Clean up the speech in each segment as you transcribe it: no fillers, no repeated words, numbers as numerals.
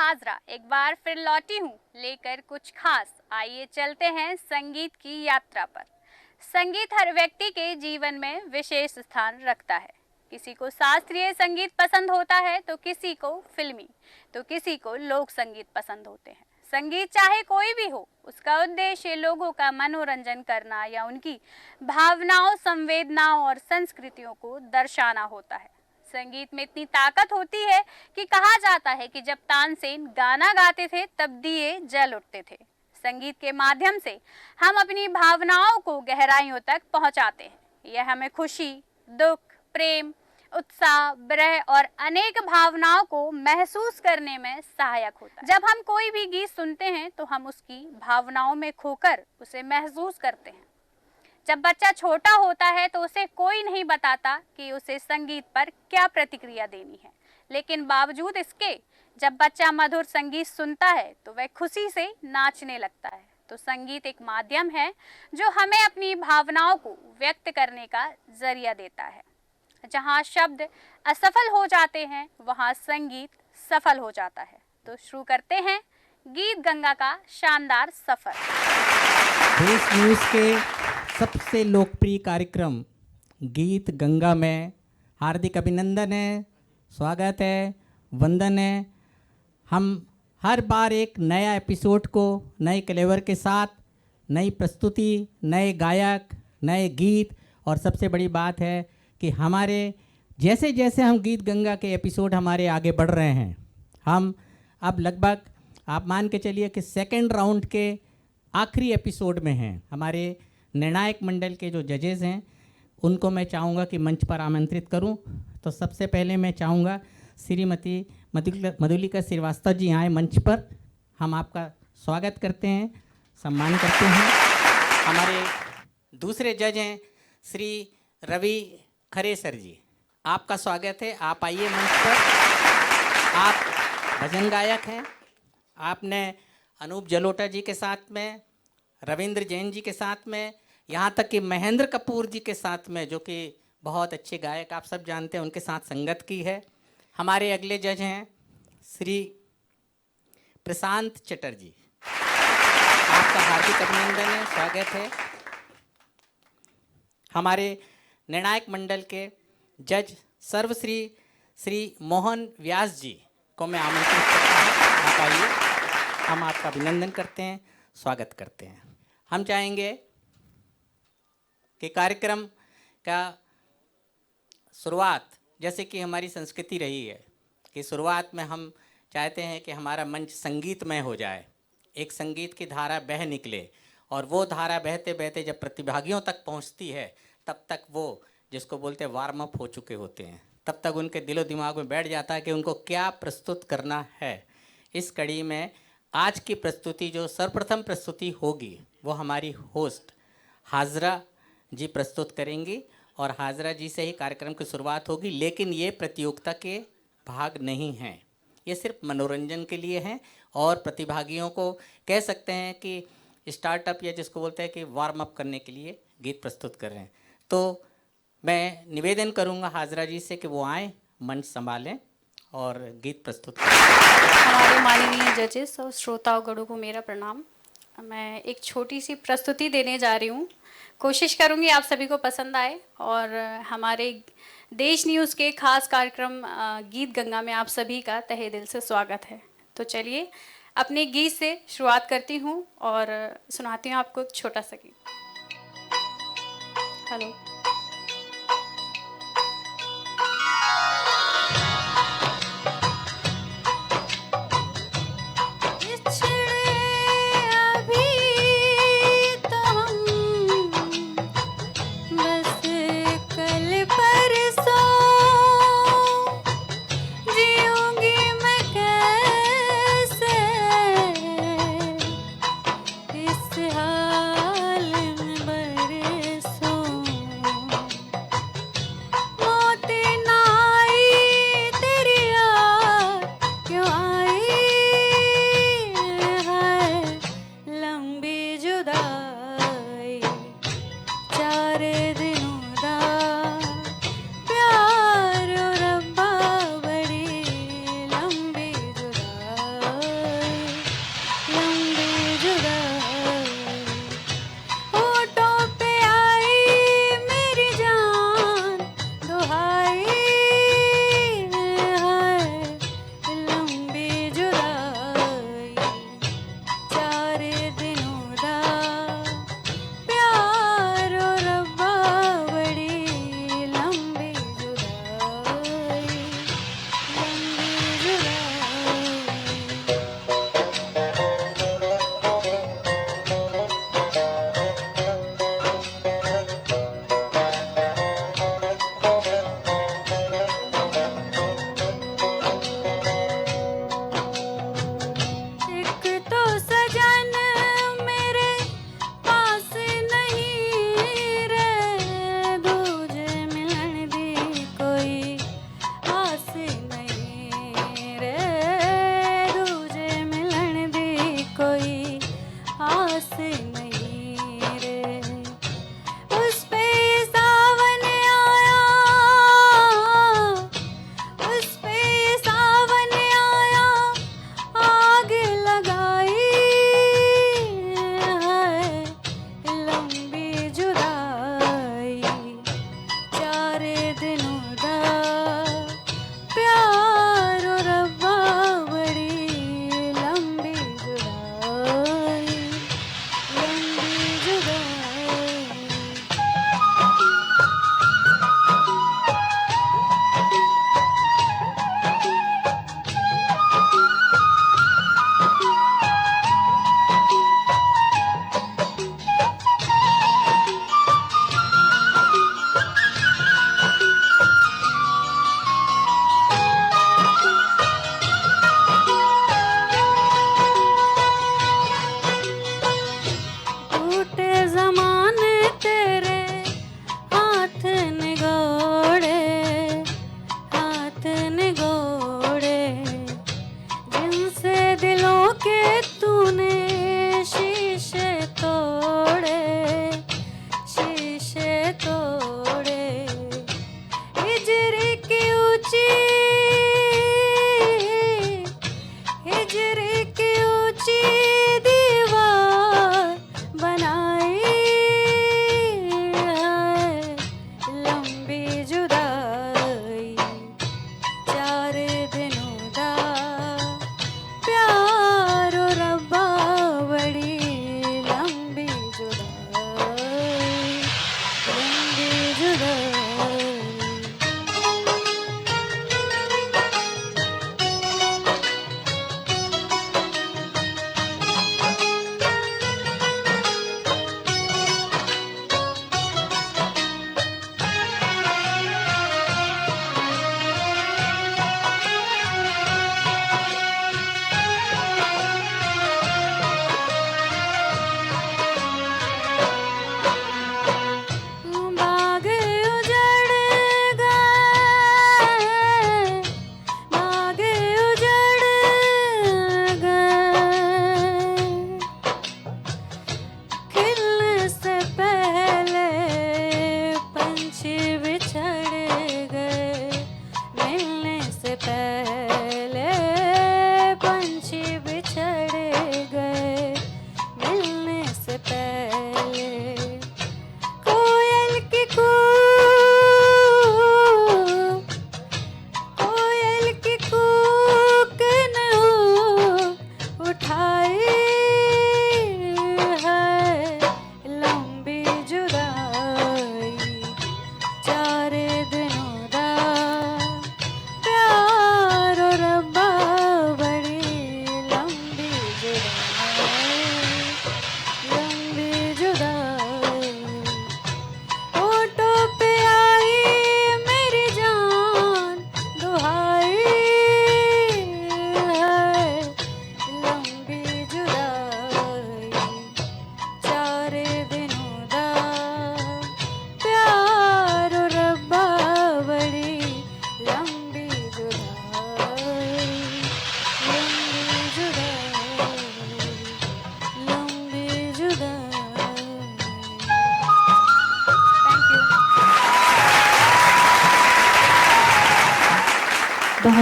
हाजरा एक बार फिर लौटी हूँ लेकर कुछ खास। आइए चलते हैं संगीत की यात्रा पर। संगीत हर व्यक्ति के जीवन में विशेष स्थान रखता है। किसी को शास्त्रीय संगीत पसंद होता है तो किसी को फिल्मी, तो किसी को लोक संगीत पसंद होते हैं। संगीत चाहे कोई भी हो, उसका उद्देश्य लोगों का मनोरंजन करना या उनकी भावनाओं, संवेदनाओं और संस्कृतियों को दर्शाना होता है। संगीत में इतनी ताकत होती है कि कहा जाता है कि जब तानसेन गाना गाते थे तब दिए जल उठते थे। संगीत के माध्यम से हम अपनी भावनाओं को गहराइयों तक पहुंचाते हैं। यह हमें खुशी, दुख, प्रेम, उत्साह, विरह और अनेक भावनाओं को महसूस करने में सहायक होता है। जब हम कोई भी गीत सुनते हैं तो हम उसकी भावनाओं में खोकर उसे महसूस करते हैं। जब बच्चा छोटा होता है तो उसे कोई नहीं बताता कि उसे संगीत पर क्या प्रतिक्रिया देनी है, लेकिन बावजूद इसके जब बच्चा मधुर संगीत सुनता है तो वह खुशी से नाचने लगता है। तो संगीत एक माध्यम है जो हमें अपनी भावनाओं को व्यक्त करने का जरिया देता है। जहाँ शब्द असफल हो जाते हैं वहाँ संगीत सफल हो जाता है। तो शुरू करते हैं गीत गंगा का शानदार सफर। देश न्यूज़ के सबसे लोकप्रिय कार्यक्रम गीत गंगा में हार्दिक अभिनंदन है, स्वागत है, वंदन है। हम हर बार एक नया एपिसोड को नए क्लेवर के साथ, नई प्रस्तुति, नए गायक, नए गीत, और सबसे बड़ी बात है कि हमारे जैसे जैसे हम गीत गंगा के एपिसोड हमारे आगे बढ़ रहे हैं, हम अब लगभग आप मान के चलिए कि सेकंड राउंड के आखिरी एपिसोड में हैं। हमारे निर्णायक मंडल के जो जजेस हैं उनको मैं चाहूँगा कि मंच पर आमंत्रित करूँ। तो सबसे पहले मैं चाहूँगा श्रीमती मधुलिका श्रीवास्तव जी आए मंच पर। हम आपका स्वागत करते हैं, सम्मान करते हैं। हमारे दूसरे जज हैं श्री रवि खरे सर जी, आपका स्वागत है, आप आइए मंच पर। आप भजन गायक हैं। आपने अनूप जलोटा जी के साथ में, रविंद्र जैन जी के साथ में, यहाँ तक कि महेंद्र कपूर जी के साथ में, जो कि बहुत अच्छे गायक आप सब जानते हैं, उनके साथ संगत की है। हमारे अगले जज हैं श्री प्रशांत चटर्जी, आपका हार्दिक अभिनंदन है, स्वागत है। हमारे निर्णायक मंडल के जज सर्वश्री श्री मोहन व्यास जी को मैं आमंत्रित करता हूँ, आप आइए। हम आपका अभिनंदन करते हैं, स्वागत करते हैं। हम चाहेंगे कि कार्यक्रम का शुरुआत, जैसे कि हमारी संस्कृति रही है कि शुरुआत में हम चाहते हैं कि हमारा मंच संगीतमय हो जाए, एक संगीत की धारा बह निकले, और वो धारा बहते बहते जब प्रतिभागियों तक पहुंचती है तब तक वो जिसको बोलते हैं वार्म अप हो चुके होते हैं, तब तक उनके दिलो दिमाग में बैठ जाता है कि उनको क्या प्रस्तुत करना है। इस कड़ी में आज की प्रस्तुति, जो सर्वप्रथम प्रस्तुति होगी, वो हमारी होस्ट हाजरा जी प्रस्तुत करेंगी, और हाजरा जी से ही कार्यक्रम की शुरुआत होगी। लेकिन ये प्रतियोगिता के भाग नहीं हैं, ये सिर्फ मनोरंजन के लिए हैं, और प्रतिभागियों को कह सकते हैं कि स्टार्टअप, या जिसको बोलते हैं कि वार्म अप करने के लिए गीत प्रस्तुत कर रहे हैं। तो मैं निवेदन करूँगा हाजरा जी से कि वो आएँ, मंच संभालें और गीत प्रस्तुत करें। हमारे माननीय जजेस और श्रोतागणों को मेरा प्रणाम। मैं एक छोटी सी प्रस्तुति देने जा रही हूँ, कोशिश करूँगी आप सभी को पसंद आए। और हमारे देश न्यूज़ के खास कार्यक्रम गीत गंगा में आप सभी का तहे दिल से स्वागत है। तो चलिए अपने गीत से शुरुआत करती हूँ और सुनाती हूँ आपको एक छोटा सा गीत। हेलो।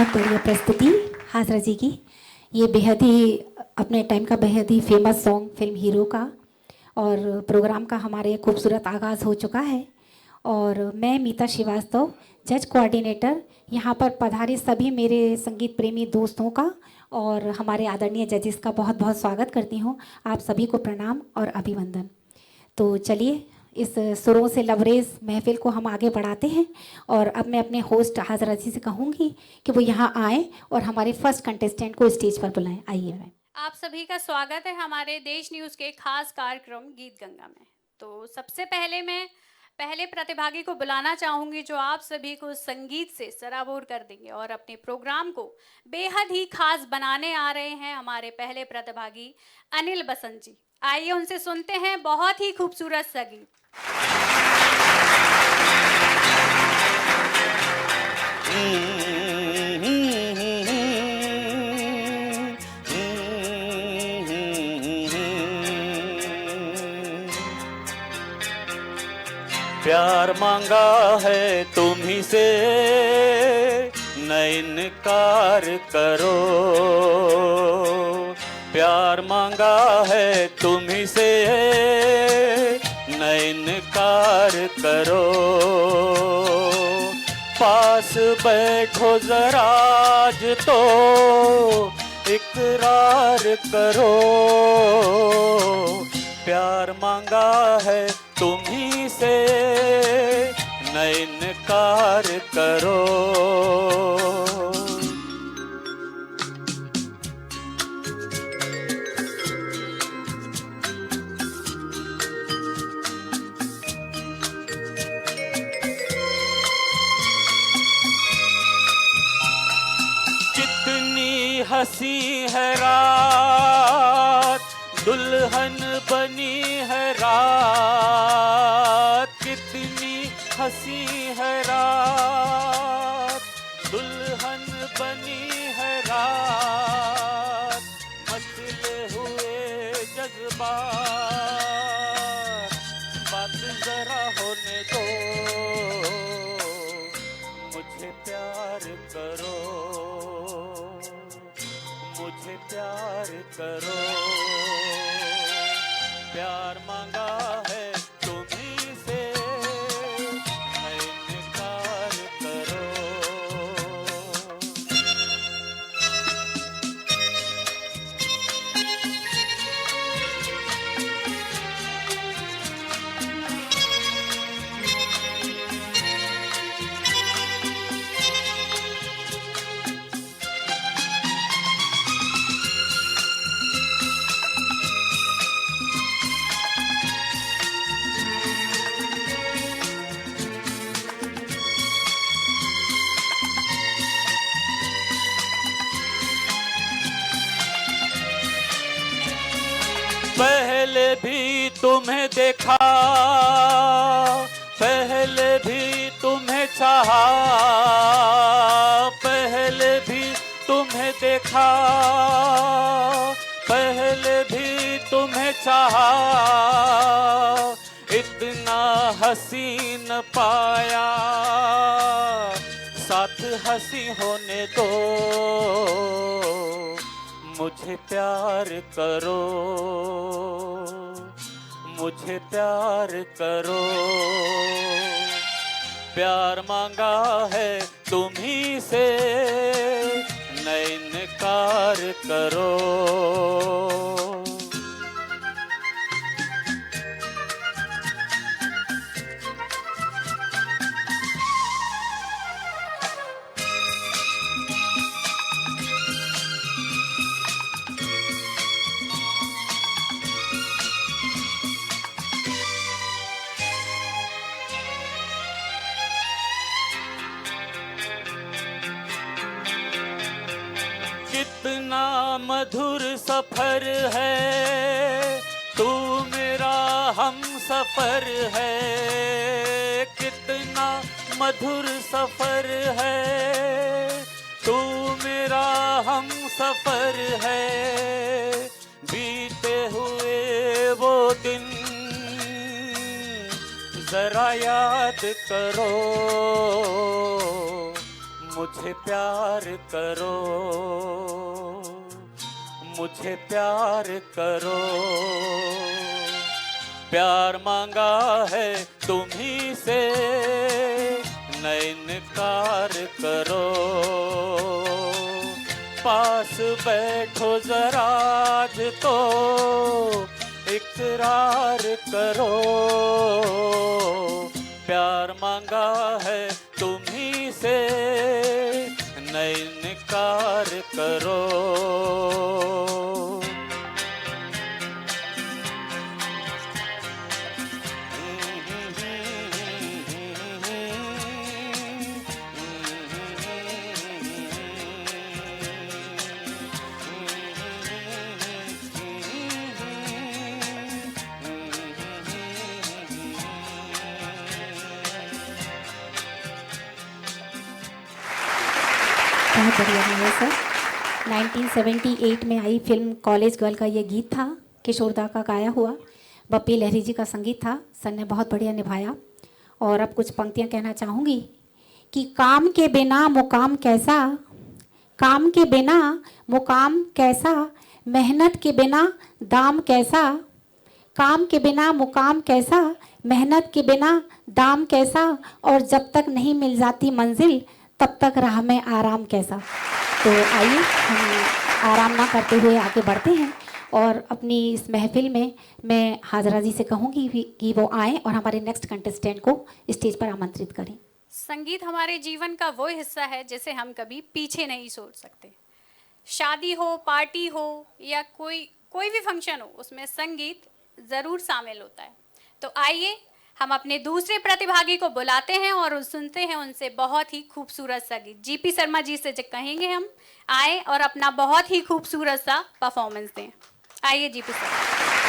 बहुत बढ़िया प्रस्तुति हाजरा जी की। ये बेहद ही अपने टाइम का बेहद ही फेमस सॉन्ग फिल्म हीरो का, और प्रोग्राम का हमारे खूबसूरत आगाज़ हो चुका है। और मैं मीता श्रीवास्तव, जज कोऑर्डिनेटर, यहाँ पर पधारे सभी मेरे संगीत प्रेमी दोस्तों का और हमारे आदरणीय जजेस का बहुत बहुत स्वागत करती हूँ। आप सभी को प्रणाम और अभिवंदन। तो चलिए इस सुरों से लबरेज महफिल को हम आगे बढ़ाते हैं, और अब मैं अपने होस्ट हाजरा जी से कहूँगी कि वो यहाँ आएँ और हमारे फर्स्ट कंटेस्टेंट को स्टेज पर बुलाएं। आइए मैम। आप सभी का स्वागत है हमारे देश न्यूज़ के खास कार्यक्रम गीत गंगा में। तो सबसे पहले मैं पहले प्रतिभागी को बुलाना चाहूंगी जो आप सभी को संगीत से सराबोर कर देंगे और अपने प्रोग्राम को बेहद ही खास बनाने आ रहे हैं। हमारे पहले प्रतिभागी अनिल बसंत जी, आइए उनसे सुनते हैं बहुत ही खूबसूरत सा गीत। प्यार मांगा है तुम्ही से, न इनकार करो। प्यार मांगा है तुम्ही से, न इनकार करो। पास बैठो जरा आज तो इकरार करो। प्यार मांगा है तुम्ही से, न इनकार करो। कितनी हंसी है रात, दुल्हन बनी है रात। कितनी हंसी है रात, दुल्हन बनी है रात। मचले हुए जज्बात, बात जरा होने दो। मुझे प्यार करो, मुझे प्यार करो। प्यार मांगा है तुम्ही से, न इनकार करो। पहले भी तुम्हें देखा, पहले भी तुम्हें चाहा। पहले भी तुम्हें देखा, पहले भी तुम्हें चाहा। इतना हसीन पाया, साथ हंसी होने दो। मुझे प्यार करो, मुझे प्यार करो। प्यार मांगा है तुम्ही से, न इनकार करो। कितना मधुर सफर है, तू मेरा हम सफर है। कितना मधुर सफर है, तू मेरा हम सफर है। बीते हुए वो दिन जरा याद करो। मुझे प्यार करो, मुझे प्यार करो, प्यार मांगा है तुम्ही से, न इनकार करो। पास बैठो जरा आज तो इकरार करो, प्यार मांगा है तुम्ही से, न इनकार करो। बहुत बढ़िया है सर। 1978 में आई फिल्म कॉलेज गर्ल का ये गीत था, किशोरदा का गाया हुआ, बप्पी लहरी जी का संगीत था। सर ने बहुत बढ़िया निभाया। और अब कुछ पंक्तियाँ कहना चाहूँगी कि काम के बिना मुकाम कैसा, काम के बिना मुकाम कैसा, मेहनत के बिना दाम कैसा, काम के बिना मुकाम कैसा, मेहनत के बिना दाम कैसा, और जब तक नहीं मिल जाती मंजिल तब तक राह में आराम कैसा। तो आइए हम आराम ना करते हुए आगे बढ़ते हैं और अपनी इस महफिल में मैं हाजरा जी से कहूँगी कि वो आएँ और हमारे नेक्स्ट कंटेस्टेंट को स्टेज पर आमंत्रित करें। संगीत हमारे जीवन का वो हिस्सा है जिसे हम कभी पीछे नहीं सोच सकते। शादी हो, पार्टी हो या कोई भी फंक्शन हो, उसमें संगीत ज़रूर शामिल होता है। तो आइए हम अपने दूसरे प्रतिभागी को बुलाते हैं और सुनते हैं उनसे बहुत ही खूबसूरत सा गीत। जीपी शर्मा जी से कहेंगे हम आए और अपना बहुत ही खूबसूरत सा परफॉर्मेंस दें। आइए जीपी शर्मा।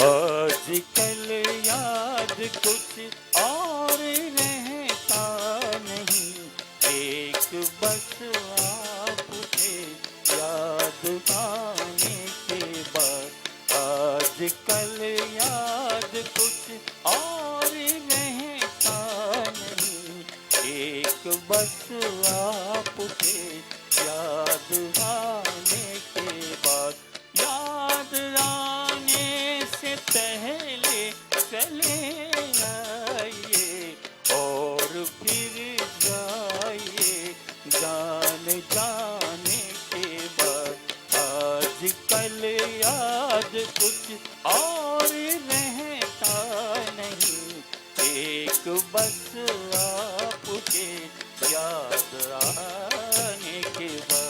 आजकल याद कुछ और रहता नहीं, एक बस आपके याद आने के बाद। आजकल याद कुछ और रहता नहीं, एक बस आपके याद आने के बाद। याद आने से पहले चले आइए और फिर जाइए जान जाने के बाद। आजकल याद कुछ और रहता नहीं, एक बस आपके याद आने के बाद।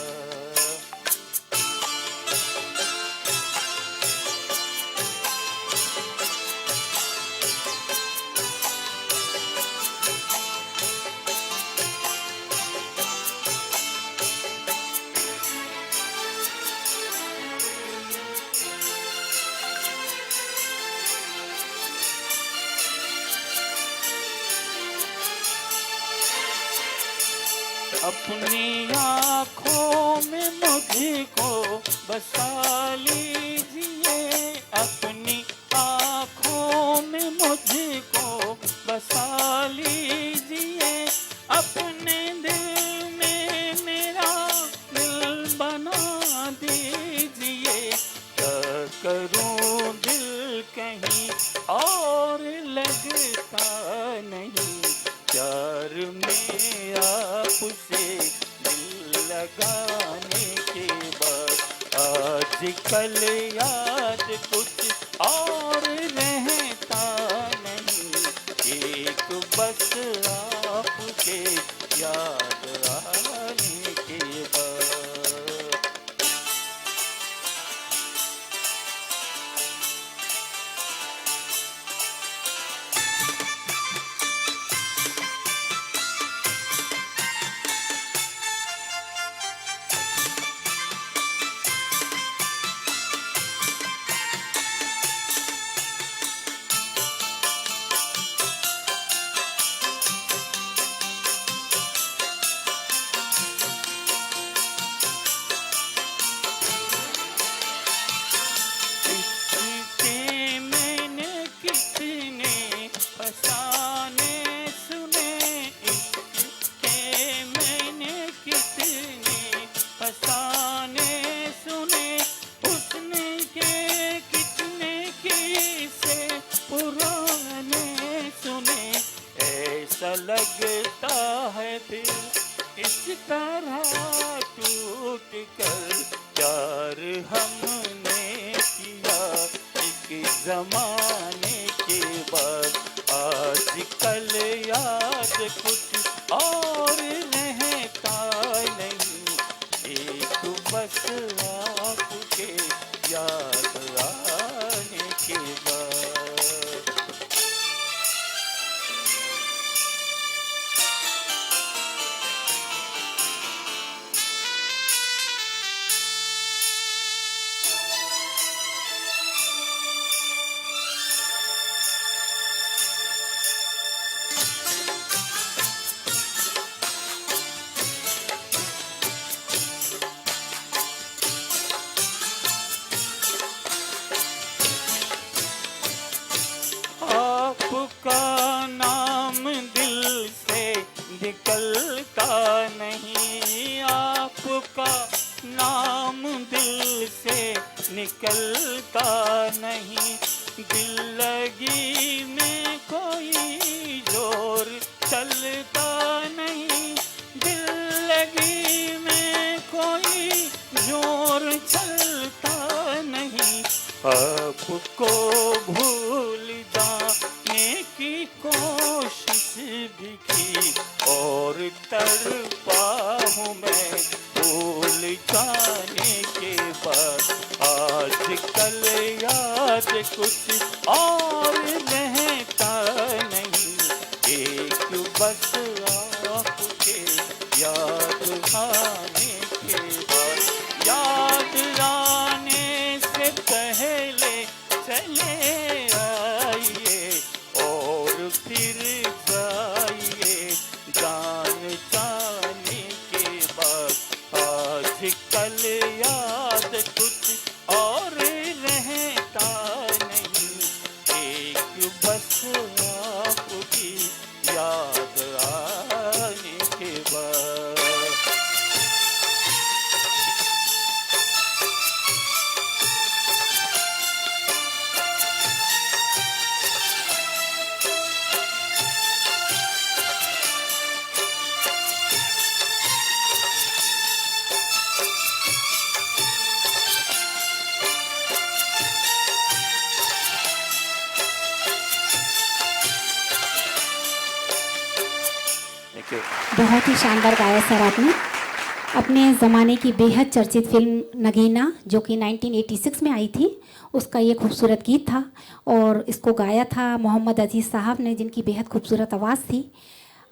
अपनी आँखों में मुझको बसा लीजिए, अपनी आँखों में मुझको बसा लीजिए, अपने दिल में मेरा दिल बना दीजिए। क्या करूं दिल कहीं और लगता नहीं, प्यार में आपसे दिल लगाने के बाद। आजकल याद कुछ और रहता नहीं, एक बस आपके याद आने के बाद। हमने किया एक जमाने के बाद, आजकल याद कुछ और रहता नहीं, एक बस आपके याद आने के बाद। आपका नाम दिल से निकलता नहीं, आपका नाम दिल से निकलता नहीं, दिल लगी में कोई जोर चलता नहीं, दिल लगी में कोई जोर चलता नहीं, आपको भूल जाने की कोशिश भी की और तड़पा हूँ मैं भूल जाने के बाद, आजकल याद कुछ और रहता नहीं, एक बस आपके याद आने के बाद, याद आने से पहले चले आइए और फिर जाइए, जान जाने के बाद, आजकल याद कुछ और रहता नहीं, एक बस आपकी याद आने के बाद। बहुत ही शानदार गाया सर आपने। अपने ज़माने की बेहद चर्चित फिल्म नगीना जो कि 1986 में आई थी, उसका ये खूबसूरत गीत था और इसको गाया था मोहम्मद अजीज़ साहब ने, जिनकी बेहद खूबसूरत आवाज़ थी।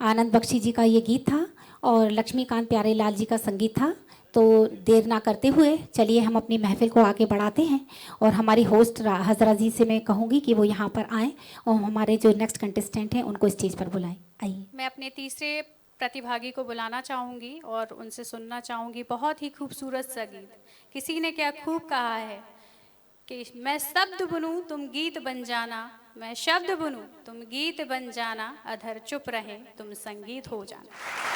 आनंद बख्शी जी का ये गीत था और लक्ष्मीकांत प्यारेलाल जी का संगीत था। तो देर ना करते हुए चलिए हम अपनी महफिल को आगे बढ़ाते हैं और हमारी होस्ट हजरा जी से मैं कहूँगी कि वो यहाँ पर आएँ और हमारे जो नेक्स्ट कंटेस्टेंट हैं उनको स्टेज पर बुलाएं। आइए। मैं अपने तीसरे प्रतिभागी को बुलाना चाहूँगी और उनसे सुनना चाहूँगी बहुत ही खूबसूरत सा गीत। किसी ने क्या खूब कहा है कि मैं शब्द बुनूं तुम गीत बन जाना, मैं शब्द बुनूं तुम गीत बन जाना, अधर चुप रहे तुम संगीत हो जाना।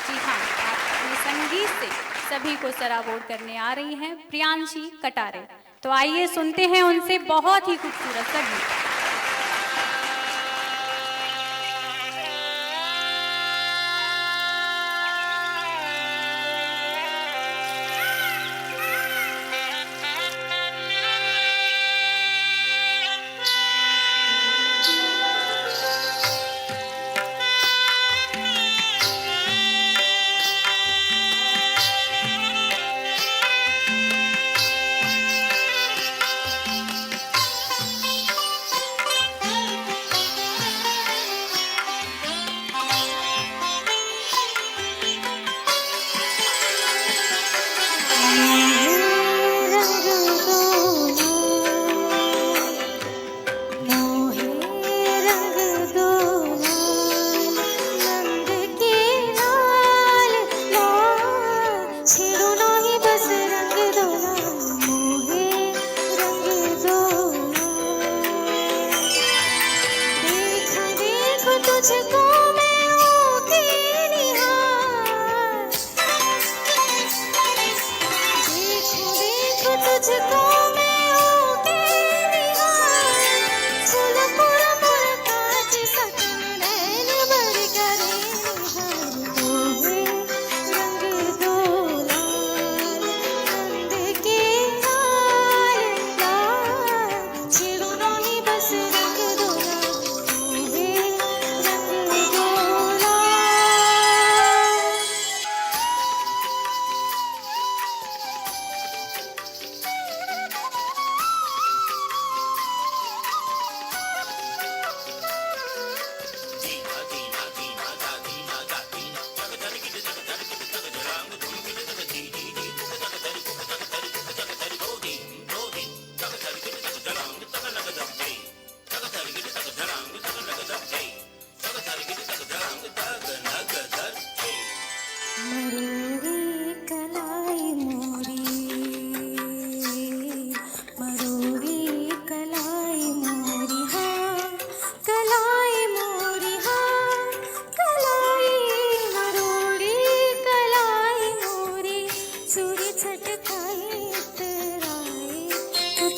जी हाँ, आप अपने संगीत से सभी को सराबोर करने आ रही हैं प्रियांशी कटारे। तो आइए सुनते हैं उनसे बहुत ही खूबसूरत सा गीत।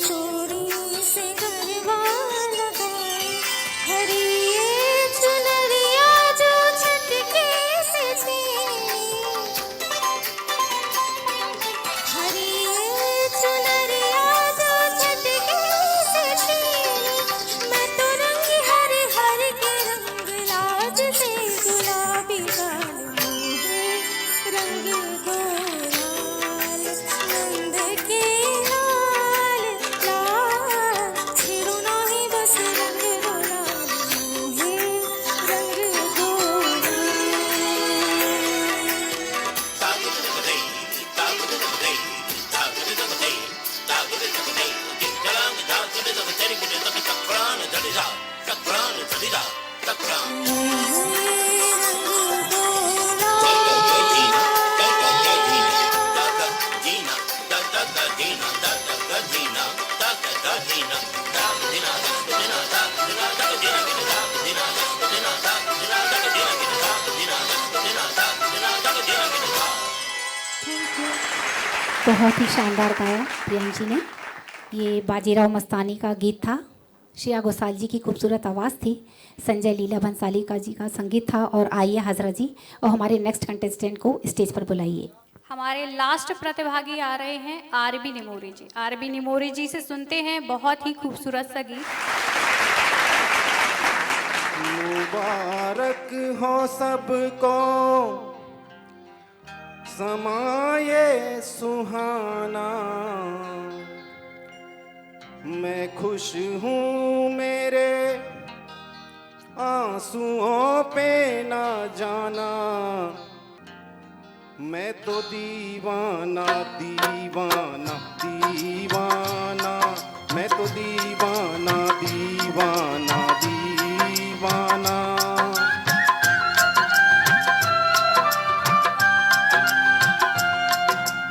चूड़ी से गरबा लगाए हरिये चुनरिया जो छटके से थी हरिये चुनरिया जो छटके से थी मैं तो रंग हर हर के रंग लाज से गुलाबी गाल मुहे रंग गोलाल नंद के लाल लाल छिड़ो नाही बस रंग गुलाल मुहे रंग गोलाल बहुत ही शानदार गाया प्रियंक जी ने। ये बाजीराव मस्तानी का गीत था, श्रेया घोषाल जी की खूबसूरत आवाज़ थी, संजय लीला भंसाली का जी का संगीत था। और आइए हाजरा जी और हमारे नेक्स्ट कंटेस्टेंट को स्टेज पर बुलाइए। हमारे लास्ट प्रतिभागी आ रहे हैं आरबी निमोरी जी। आरबी निमोरी जी से सुनते हैं बहुत ही खूबसूरत सा गीत। मुबारक हो सबको समाये सुहाना, मैं खुश हूँ मेरे आंसुओं पे ना जाना, मैं तो दीवाना दीवाना दीवाना, मैं तो दीवाना दीवाना दीवाना।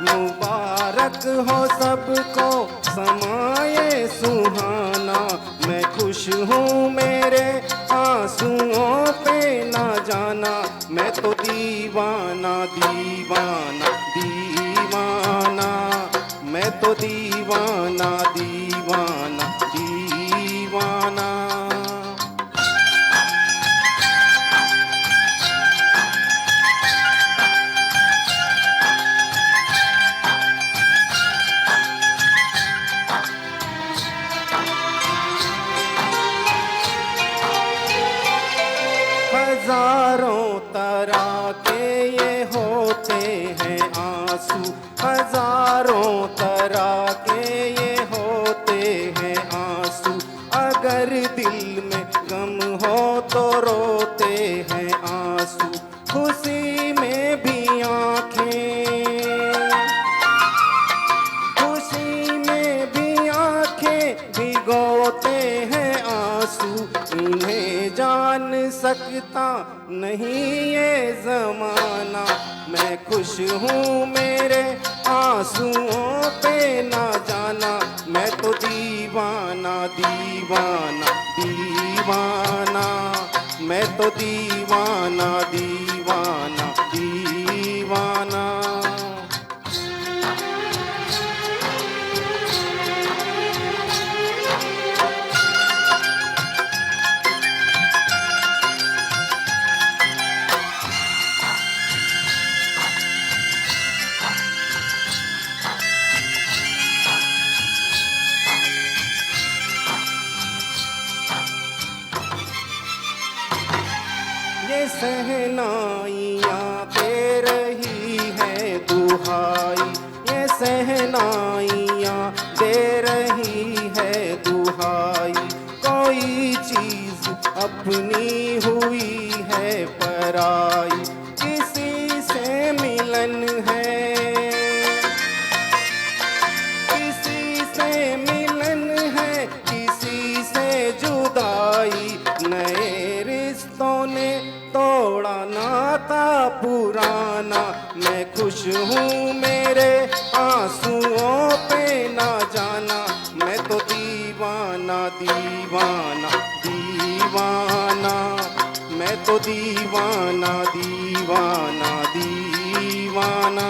मुबारक हो सबको समाये सुहाना, मैं खुश हूँ मेरे आंसुओं पे ना जाना, मैं तो दीवाना दीवाना दीवाना, मैं तो दीवाना दीवाना दीवाना। हजारों तरह के ये होते हैं आंसू, हजारों तरह के ये होते हैं आंसू, अगर दिल में गम हो तो रोते हैं आंसू, खुशी में भी आंखें, खुशी में भी आंखें भिगोते हैं आंसू, इन्हें जान सकता नहीं ये जमाना, मैं खुश हूँ मेरे आंसुओं पे ना जाना, मैं तो दीवाना दीवाना दीवाना, मैं तो दीवाना दीवाना दीवाना। ये सहनाइयाँ दे रही है दुहाई, ये सहनाइयाँ दे रही है दुहाई, कोई चीज़ अपनी हुई है पराई, किसी से मिलन है, किसी से मिलन है, किसी से जुदाई, नए रिश्तों ने तोड़ा नाता पुराना, मैं खुश हूँ मेरे आंसुओं पे ना जाना, मैं तो दीवाना दीवाना दीवाना, मैं तो दीवाना दीवाना दीवाना।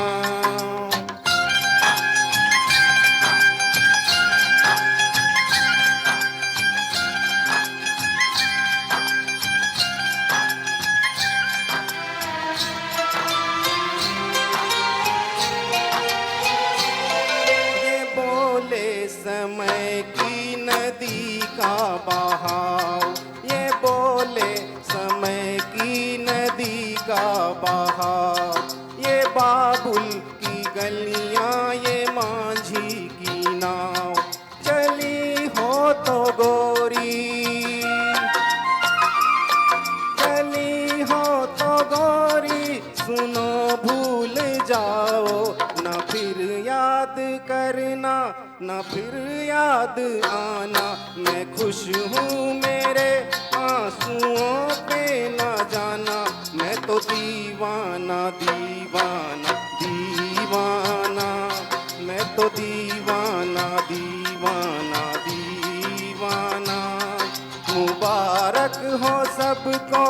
समय की नदी का बहाव, ये बोले समय की नदी का बहाव, ये बाबुल की गलियां, ये मांझी की नाव, चली हो तो गोरी, चली हो तो गोरी, सुनो भूल जाओ, न फिर याद करना, न फिर याद आना, मैं खुश हूँ मेरे आंसुओं पे न जाना, मैं तो दीवाना दीवाना दीवाना, मैं तो दीवाना दीवाना दीवाना। मुबारक हो सबको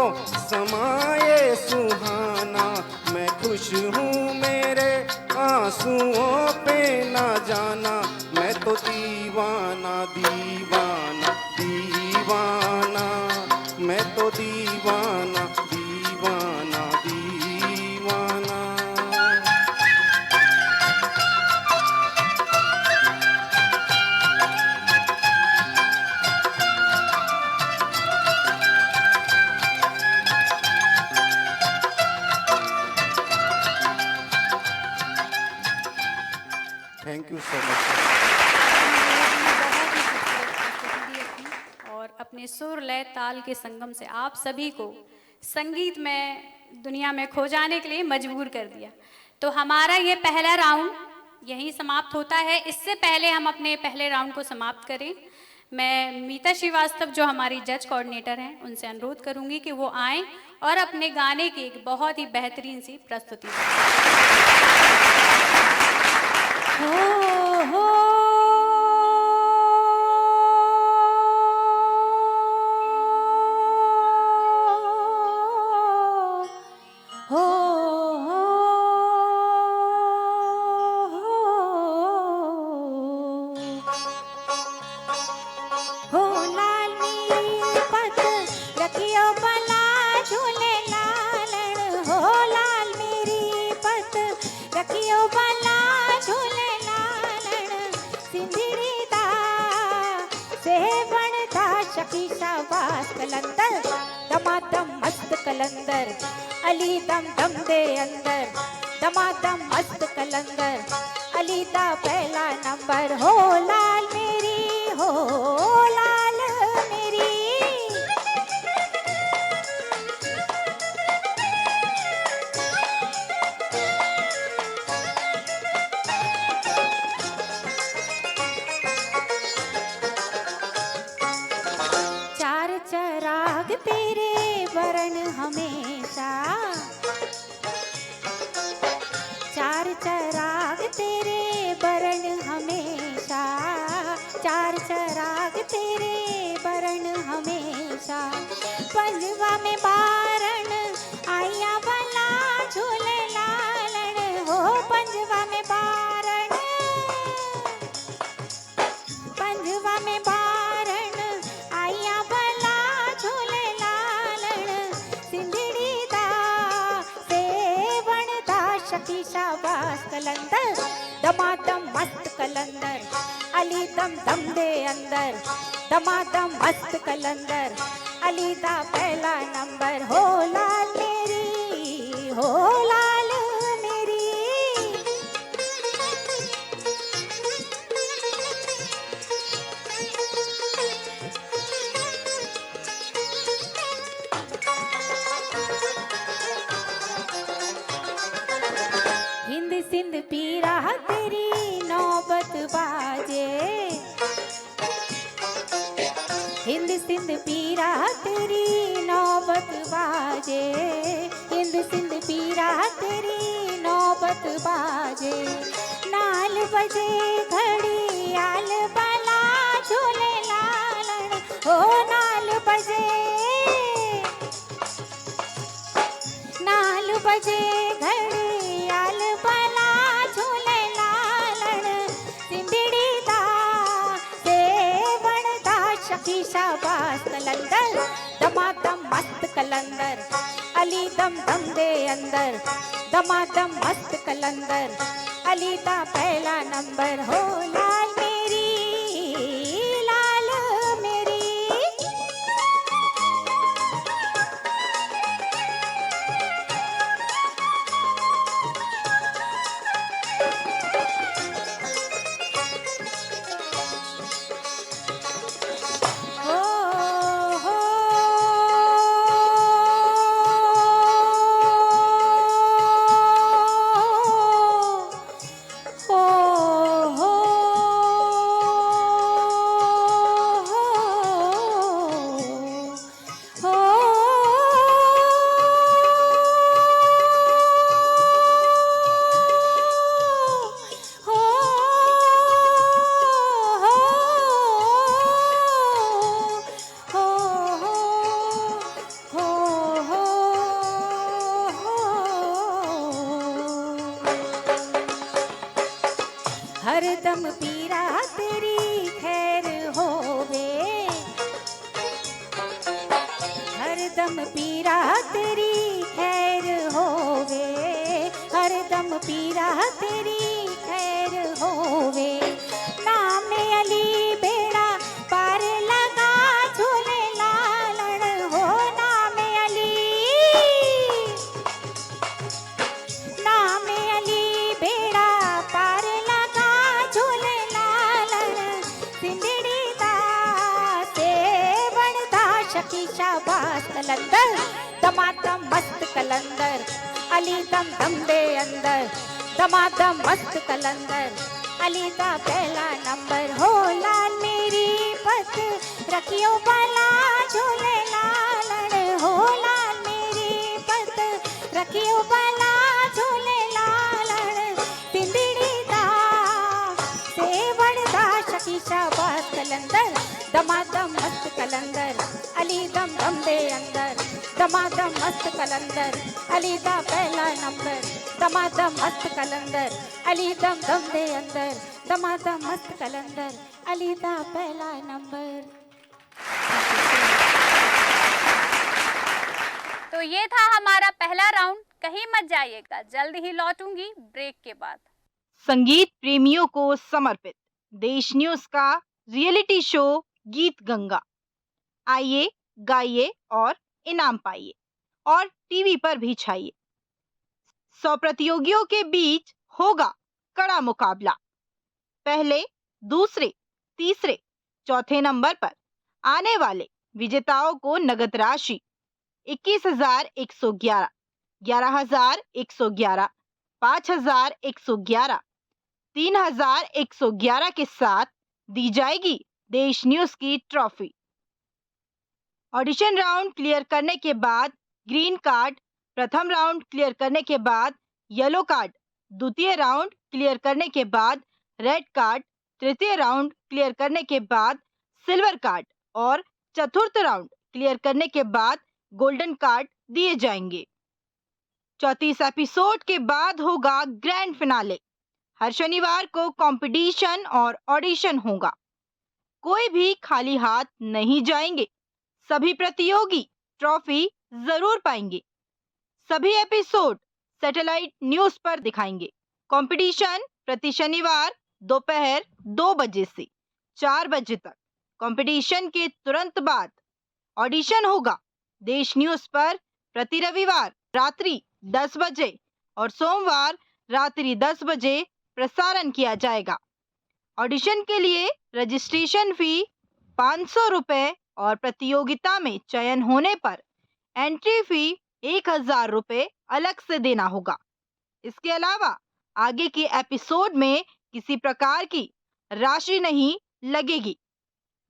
समाए सुहाना, मैं खुश हूँ मेरे आंसुओं पे ना जाना, मैं तो दीवाना दीवाना दीवाना, मैं तो दीवाना दीवाना दीवाना। Thank you so much. बहुत ही खूबसूरत प्रस्तुति दी अपनी, और अपने सुर लय ताल के संगम से आप सभी को संगीत में दुनिया में खो जाने के लिए मजबूर कर दिया। तो हमारा ये पहला राउंड यहीं समाप्त होता है। इससे पहले हम अपने पहले राउंड को समाप्त करें, मैं मीता श्रीवास्तव जो हमारी जज कोऑर्डिनेटर हैं उनसे अनुरोध करूंगी कि वो आएं और अपने गाने की एक बहुत ही बेहतरीन सी प्रस्तुति दें। हो लाल मेरी पत रखियो भला झूले लालण, हो लाल मेरी पत रखियो भला झूले लालण, सिंधड़ी दा से बनता शकी शाबाश कलंदर, दमादम मस्त कलंदर, अली दम दम दे अंदर, दमादम मस्त कलंदर, अली दा पहला नंबर। हो लाल मेरी, हो लाल मेरी, चार चराग तेरे वरण हमेशा, चार चराग तेरे वरण हमेशा, चार चराग तेरे वरण हमेशा, पंजवा में बारण आया भला झूले लालण, हो पंजवा में बारण, पंजवा में बारण आया भला झूले लालण, सिंधड़ी दा सेवण दा शकी शाबाश कलंदर, दमादम मस्त कलंदर, अली दम दम दे अंदर, दमादम मस्त कलंदर, अली दा पहला नंबर। हो लाल मेरी, हो लाल मेरी, हिंद सिंध पीरा तेरी नौबत बाजे, हिंद सिंध पीरा तेरी नौबत बाजे, हिंद सिंध पीरा तेरी नौबत बाजे, नाल बजे घड़ी आल बला झूले लालण, हो नाल बजे, नाल बजे घड़ी आल बला झूले लालण, सिंधड़ी दा सेवण दा शकी शाबाश कलंदर, दमादम मस्त कलंदर, अली दम दम दे अंदर, दमादम मस्त कलंदर, अली दा पहला नंबर। हो लाल मेरी, शकी शाबाश कलंदर दमादम मस्त कलंदर अली दम दम दे अंदर दमादम मस्त कलंदर अली दा पहला नंबर हो लाल मेरी पत रखियो बाला झूले लालण हो लाल मेरी पत रखियो बाला झूले लालण तिंदड़ी दा सेवण दा शकी शाबाश कलंदर दमादम मस्त कलंदर अली दम दम दे अंदर दमादम मस्त कलंदर अली दा पहला नंबर दमादम मस्त कलंदर अली दम दम दे अंदर दमादम मस्त कलंदर अली दा पहला नंबर। तो ये था हमारा पहला राउंड। कहीं मत जाइएगा, जल्द ही लौटूंगी ब्रेक के बाद। संगीत प्रेमियों को समर्पित देश न्यूज का रियलिटी शो गीत गंगा। आइए, गाइए और इनाम पाइए और टीवी पर भी छाइए। 100 प्रतियोगियों के बीच होगा कड़ा मुकाबला। पहले, दूसरे, तीसरे, चौथे नंबर पर आने वाले विजेताओं को नगद राशि 21,111, 11,111, 5,111, 3,111 के साथ दी जाएगी देश न्यूज की ट्रॉफी। ऑडिशन राउंड क्लियर करने के बाद ग्रीन कार्ड, प्रथम राउंड क्लियर करने के बाद येलो कार्ड, द्वितीय राउंड क्लियर करने के बाद रेड कार्ड, तृतीय राउंड क्लियर करने के बाद सिल्वर कार्ड और चतुर्थ राउंड क्लियर करने के बाद गोल्डन कार्ड दिए जाएंगे। 34 एपिसोड के बाद होगा ग्रैंड फिनाले। हर शनिवार को कंपटीशन और ऑडिशन होगा। कोई भी खाली हाथ नहीं जाएंगे। सभी प्रतियोगी ट्रॉफी जरूर पाएंगे। सभी एपिसोड सैटेलाइट न्यूज पर दिखाएंगे। कंपटीशन प्रति शनिवार दोपहर 2 बजे से 4 बजे तक। कंपटीशन के तुरंत बाद ऑडिशन होगा। देश न्यूज पर प्रति रविवार रात्रि 10 बजे और सोमवार रात्रि 10 बजे प्रसारण किया जाएगा। ऑडिशन के लिए रजिस्ट्रेशन फी 500 रुपए और प्रतियोगिता में चयन होने पर एंट्री फी 1,000 रुपए अलग से देना होगा। इसके अलावा आगे के एपिसोड में किसी प्रकार की राशि नहीं लगेगी।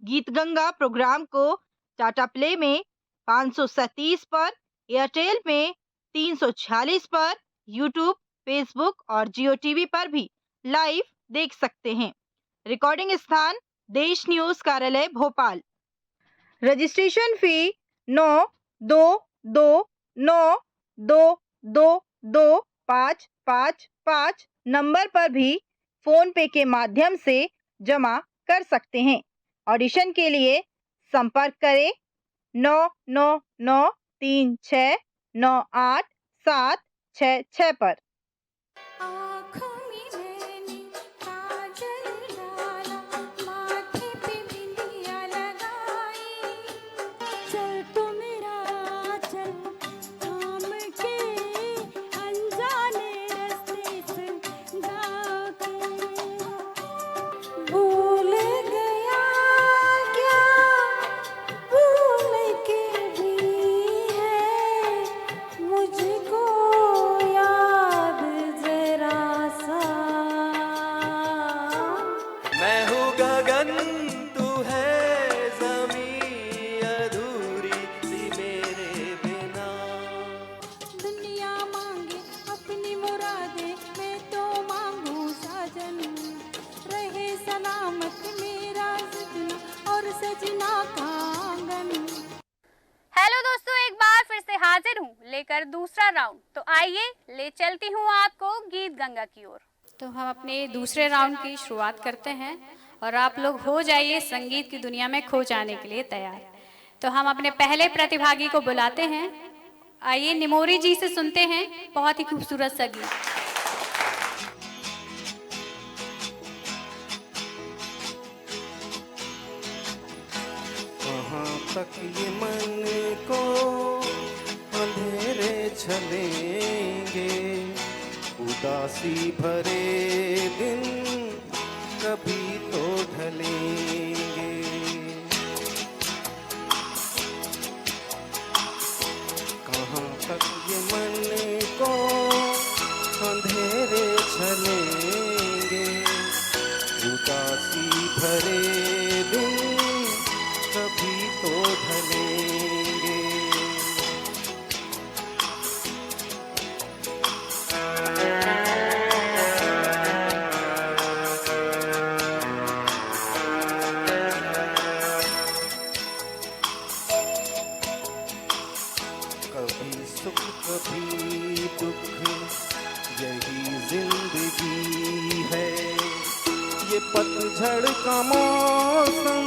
गीत गंगा प्रोग्राम को टाटा प्ले में 537 पर, एयरटेल में 346 पर, यूट्यूब, फेसबुक और जियो टीवी पर भी लाइव देख सकते हैं। रिकॉर्डिंग स्थान देश न्यूज कार्यालय भोपाल। रजिस्ट्रेशन फी 9229222555 नंबर पर भी फोन पे के माध्यम से जमा कर सकते हैं। ऑडिशन के लिए संपर्क करें 9993698766 पर। आँखों में मैंने काजल डाला, माथे पे बिंदिया लगाई, चल तू मेरा चल थाम के अनजाने रास्ते से जाके, भूल गया क्या भूल के भी है मुझको याद जरा सा। मैं हूँ गगन, तू है ज़मीं, अधूरी सी मेरे बिना। दुनिया मांगे अपनी मुरादे, मैं तो मांगू साजन, रहे सलामत मेरा सजना और सजना का आंगन। हेलो दोस्तों, एक बार फिर से हाजिर हूँ लेकर दूसरा राउंड। तो आइए ले चलती हूँ आपको गीत गंगा की ओर। तो हम अपने दूसरे राउंड की शुरुआत करते हैं और आप लोग हो जाइए संगीत की दुनिया में खो जाने के लिए तैयार। तो हम अपने पहले प्रतिभागी को बुलाते हैं। आइए निमोरी जी से सुनते हैं बहुत ही खूबसूरत सा गीत। कहाँ तक ये मन को अंधेरे चलेंगे, उदासी भरे दिन कभी तो ढलेंगे। ढलेंगे। कभी सुख कभी दुख, यही जिंदगी है। ये पतझड़ का मौसम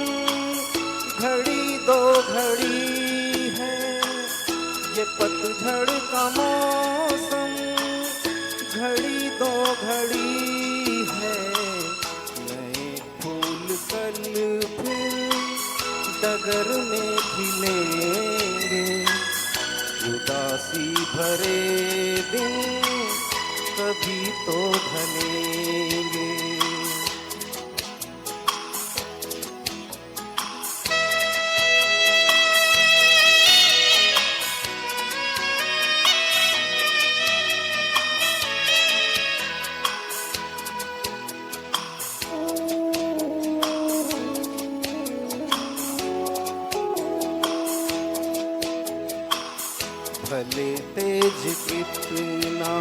घड़ी दो घड़ी है। ये पतझड़ का मौसम घड़ी दो घड़ी है। नए फूल कल फिर डगर में खिलेंगे। उदासी भरे दिन कभी तो ढलेंगे। भले तेज कितना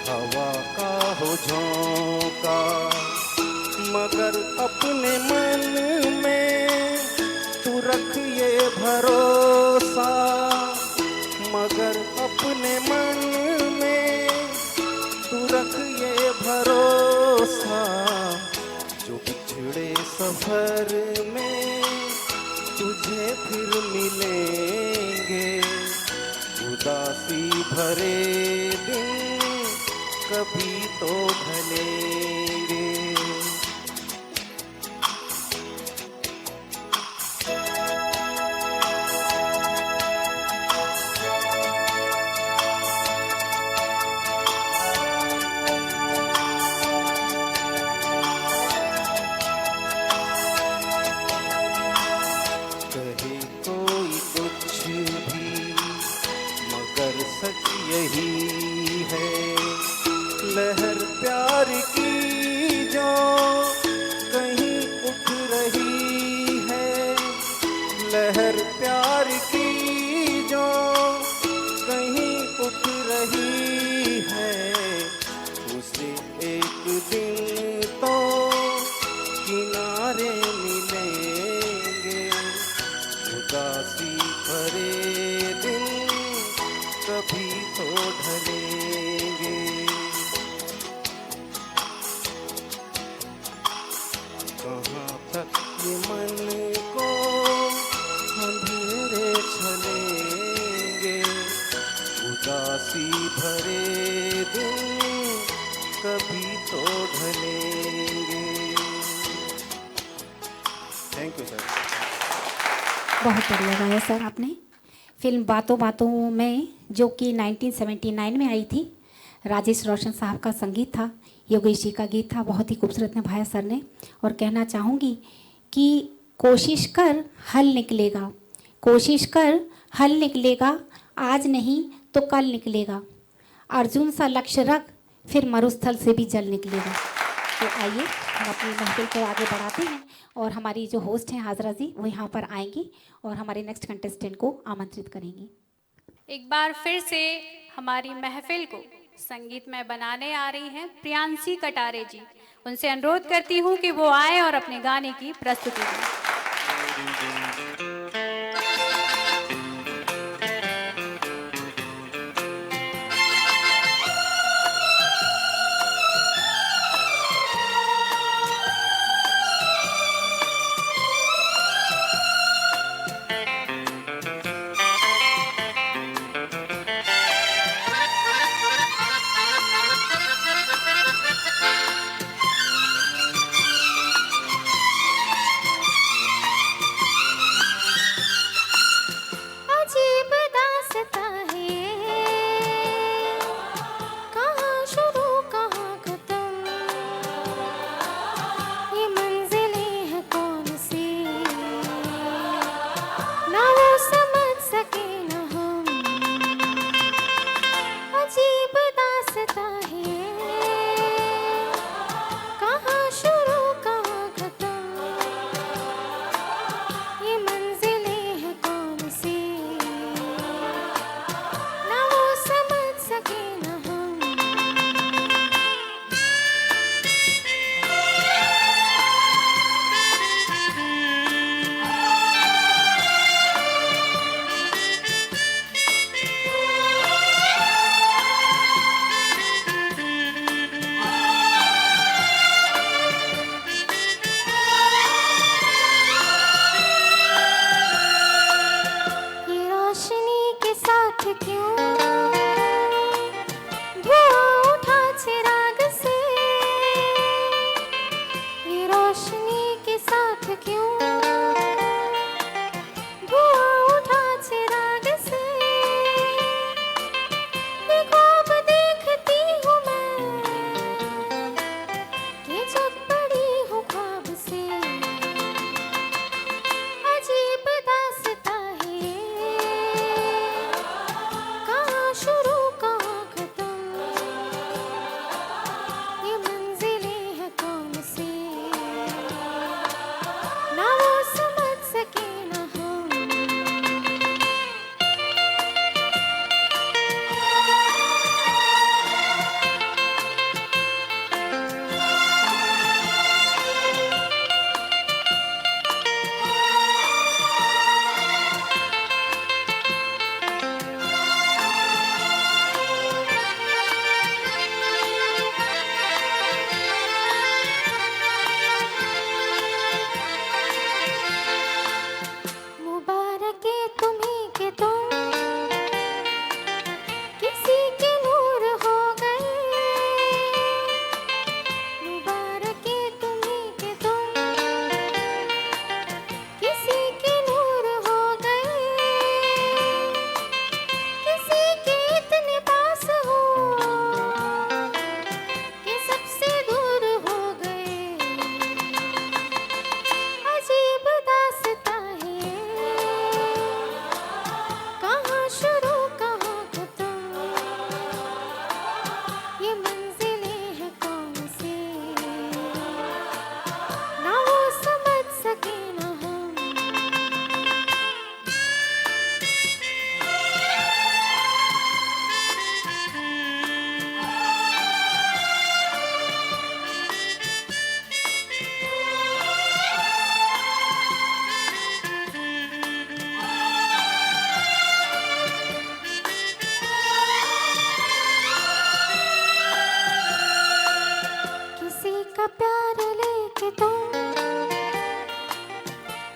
हवा का हो झोंका, मगर अपने मन में तू रख ये भरोसा। मगर अपने मन में तू रख ये भरोसा। जो बिछड़े सफर में तुझे फिर मिलेंगे। उदासी भरे दिन कभी तो ढलेंगे। कहे कोई कुछ भी मगर सच यही है। लहर प्यार की जो कहीं उठ रही है। लहर प्यार की जो कहीं उठ रही है। उसे एक दिन तो किनारे मिलेंगे। उदासी भरे दिन कभी तो ढलेंगे। कहाँ तक ये मन को अंधेरे छलेंगे। उदासी भरे दिन कभी तो ढलेंगे। Thank you sir. बहुत बढ़िया गाया सर आपने। फिल्म बातों बातों में, जो कि 1979 में आई थी, राजेश रोशन साहब का संगीत था, योगेश जी का गीत था। बहुत ही खूबसूरत निभाया सर ने। और कहना चाहूँगी कि कोशिश कर हल निकलेगा, कोशिश कर हल निकलेगा, आज नहीं तो कल निकलेगा। अर्जुन सा लक्ष्य रख, फिर मरुस्थल से भी जल निकलेगा। तो आइए हम अपनी महफिल को आगे बढ़ाते हैं और हमारी जो होस्ट हैं हाजरा जी, वो यहाँ पर आएंगी और हमारे नेक्स्ट कंटेस्टेंट को आमंत्रित करेंगी। एक बार फिर से हमारी महफिल को संगीतमय बनाने आ रही हैं प्रियांशी कटारे जी। उनसे अनुरोध करती हूँ कि वो आए और अपने गाने की प्रस्तुति दें। क्यों धुआं उठा चिराग से, ये रोशनी के साथ क्यों धुआं उठा चिराग से, ये ख्वाब देखती हूँ मैं कि जग पड़ी हूँ ख्वाब से। अजीब दास्तां है ये, कहाँ शुरू कहाँ खत्म, ये मंजिलें हैं कौन सी, ना वो समझ सके ना हम। मुबारक है तुम्हीं के तुम किसी के नूर हो गए, मुबारक है तुम्हीं के तुम किसी के नूर हो गए, किसी के इतने पास हो कि सबसे दूर हो गए। अजीब दास्तां है ये, कहाँ शुरू कहाँ खत्म, ये मंजिलें हैं कौन सी, ना वो समझ सके ना हम। किसी का प्यार लेके तुम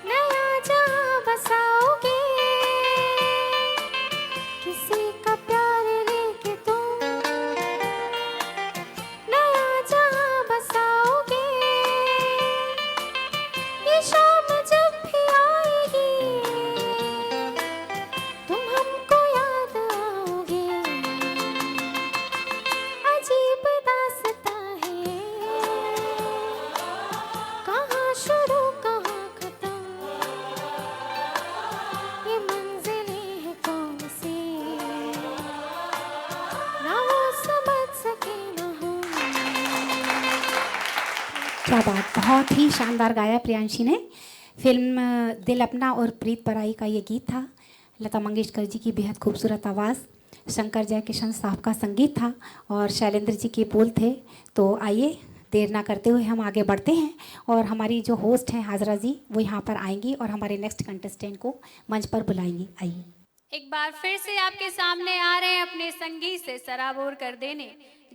नया जहां बसाओगे, किसी का प्यार लेके तुम नया जहां बसाओगे, ये शाम जब भी आएगी तुम हमको याद आओगे। अजीब दास्तां है ये, कहाँ शुरू कहाँ खत्म, ये मंजिलें हैं कौन सी, ना वो समझ सके ना हम। क्या बात, बहुत ही शानदार गाया प्रियांशी ने। फिल्म दिल अपना और प्रीत पराई का ये गीत था। लता मंगेशकर जी की बेहद खूबसूरत आवाज़, शंकर जयकिशन साहब का संगीत था और शैलेंद्र जी के बोल थे। तो आइए देर ना करते हुए हम आगे बढ़ते हैं और हमारी जो होस्ट हैं हाजरा जी वो यहाँ पर आएंगी और हमारे नेक्स्ट कंटेस्टेंट को मंच पर बुलाएंगी। आइए। एक बार फिर से आपके सामने आ रहे हैं अपने संगीत से सराबोर कर देने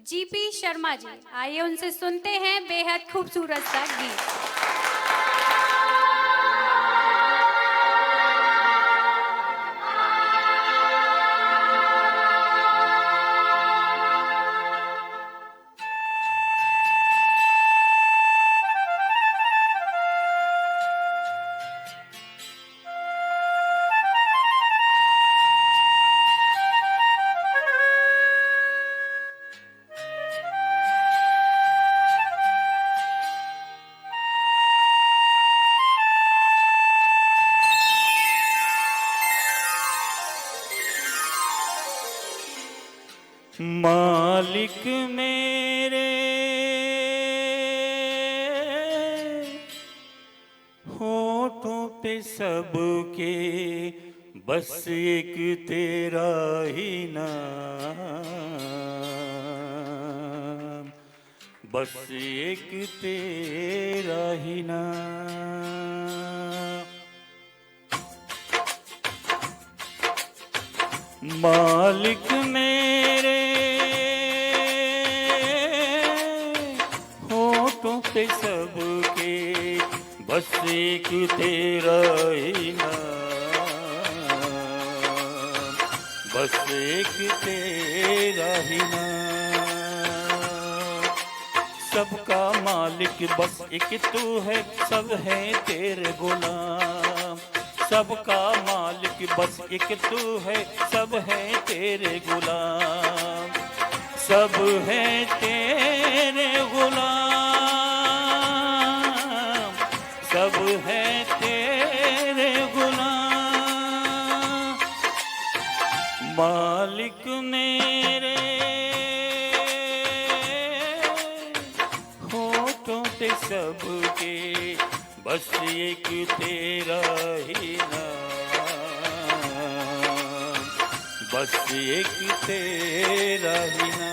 जीपी शर्मा जी। आइए उनसे सुनते हैं बेहद खूबसूरत सा गीत। मालिक मेरे होठों पे सबके बस एक तेरा ही नाम, बस एक तेरा ही नाम। मालिक मेरे होठों पे सबके बस एक तेरा ही नाम, बस एक तेरा ही नाम। सबका मालिक बस एक तू है, सब है तेरे गुलाम। सबका मालिक बस एक तू है, सब है तेरे गुलाम। सब है तेरे गुलाम, सब है तेरे गुलाम। मालिक मेरे होठों पे सबके, बस एक तेरा ही नाम। बस एक तेरा ही नाम।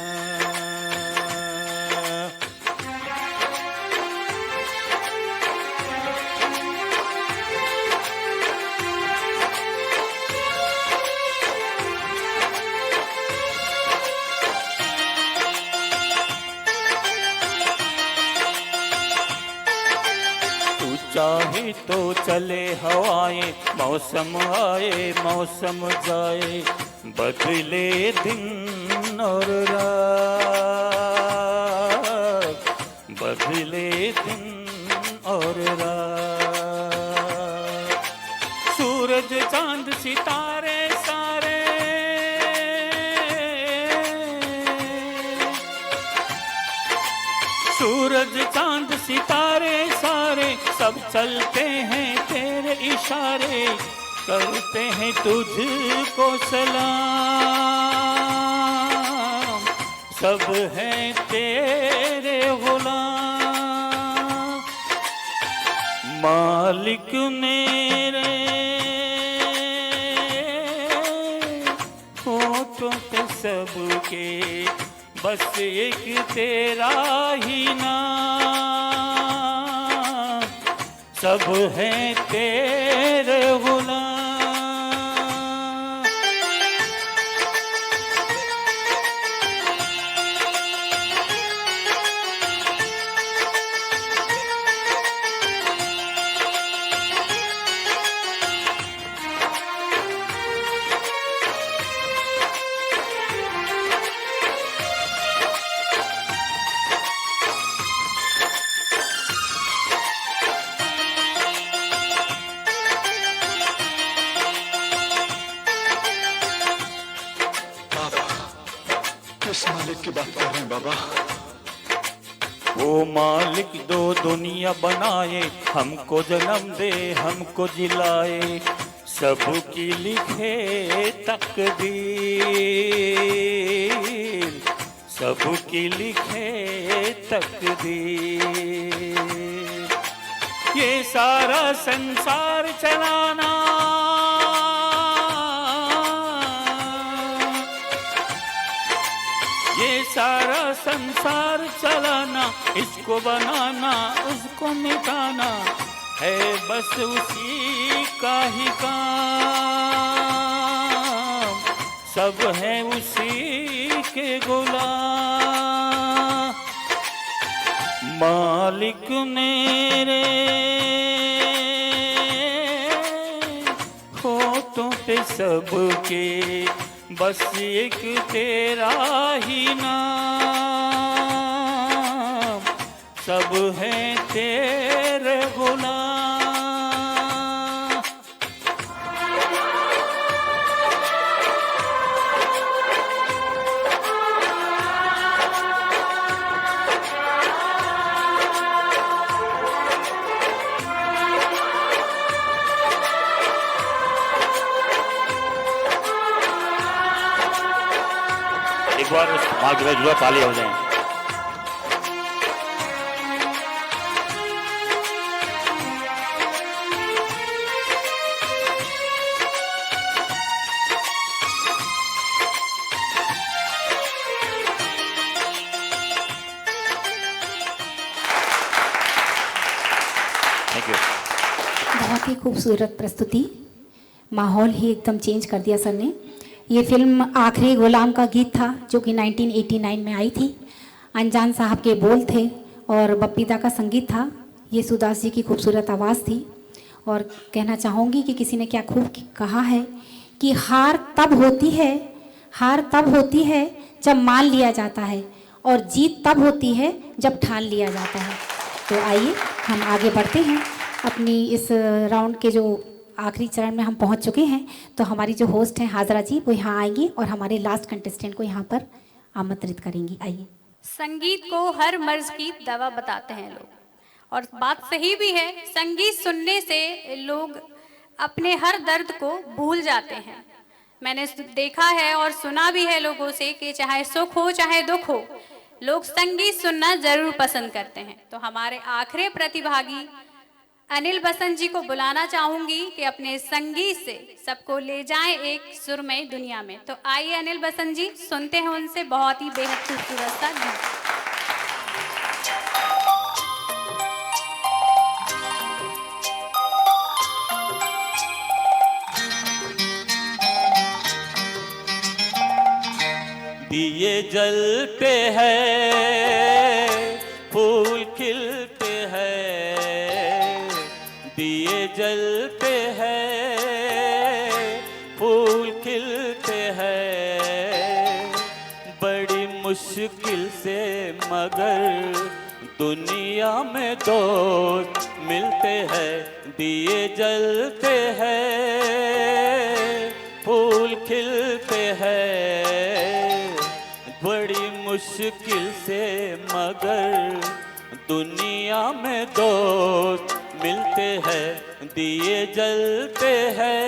चाहे तो चले हवाएं, मौसम आए मौसम जाए, बदले दिन और रात, बदले दिन और रात। सूरज चांद सितारे सारे, सूरज चांद सितारे सारे, सब चलते हैं तेरे इशारे, करते हैं तुझको सलाम। सब हैं तेरे गुलाम। मालिक मेरे होठों पे सबके, बस एक तेरा ही नाम। सब हैं तेरे गुलाम। किस मालिक की बात कर रहे हैं बाबा? वो मालिक दो दुनिया बनाए, हमको जन्म दे हमको जिलाए, सबकी लिखे तकदीर, सबकी लिखे तकदीर। ये सारा संसार चलाना, ये सारा संसार चलाना, इसको बनाना उसको मिटाना, है बस उसी का ही काम। सब है उसी के गुलाम। मालिक मेरे होठों पे सबके, बस एक तेरा ही नाम। सब है तेरे गुलाम। एक बार उस माँ की जुआ ताली हो जाए। Thank you. बहुत ही खूबसूरत प्रस्तुति, माहौल ही एकदम चेंज कर दिया सर ने। ये फिल्म आखिरी गुलाम का गीत था जो कि 1989 में आई थी। अनजान साहब के बोल थे और बप्पीदा का संगीत था। ये सुदास जी की खूबसूरत आवाज़ थी। और कहना चाहूँगी कि किसी ने क्या खूब कहा है कि हार तब होती है हार तब होती है जब मान लिया जाता है और जीत तब होती है जब ठान लिया जाता है। तो आइए हम आगे बढ़ते हैं। अपनी इस राउंड के जो आखिरी चरण में हम पहुंच चुके हैं, तो हमारी जो होस्ट हैं हाजरा जी, वो यहाँ आएंगी और हमारे लास्ट कंटेस्टेंट को यहाँ पर आमंत्रित करेंगी। आइए। संगीत को हर मर्ज की दवा बताते हैं लोग, और बात सही भी है। संगीत सुनने से लोग अपने हर दर्द को भूल जाते हैं। मैंने देखा है और सुना भी है लोगों से कि चाहे सुख हो चाहे दुख हो, लोग संगीत सुनना जरूर पसंद करते हैं। तो हमारे आखिरी प्रतिभागी अनिल बसंत जी को बुलाना चाहूंगी कि अपने संगीत से सबको ले जाएं एक सुरमई दुनिया में। तो आइए अनिल बसंत जी, सुनते हैं उनसे बहुत ही बेहद खूबसूरत सा गीत। दिए जलते हैं, फूल खिलते हैं, दिए जलते हैं, फूल खिलते हैं, बड़ी मुश्किल से मगर दुनिया में दोस्त मिलते हैं। दिए जलते हैं, फूल खिलते हैं, बड़ी मुश्किल से मगर दुनिया में दोस्त मिलते हैं। दिए जलते हैं।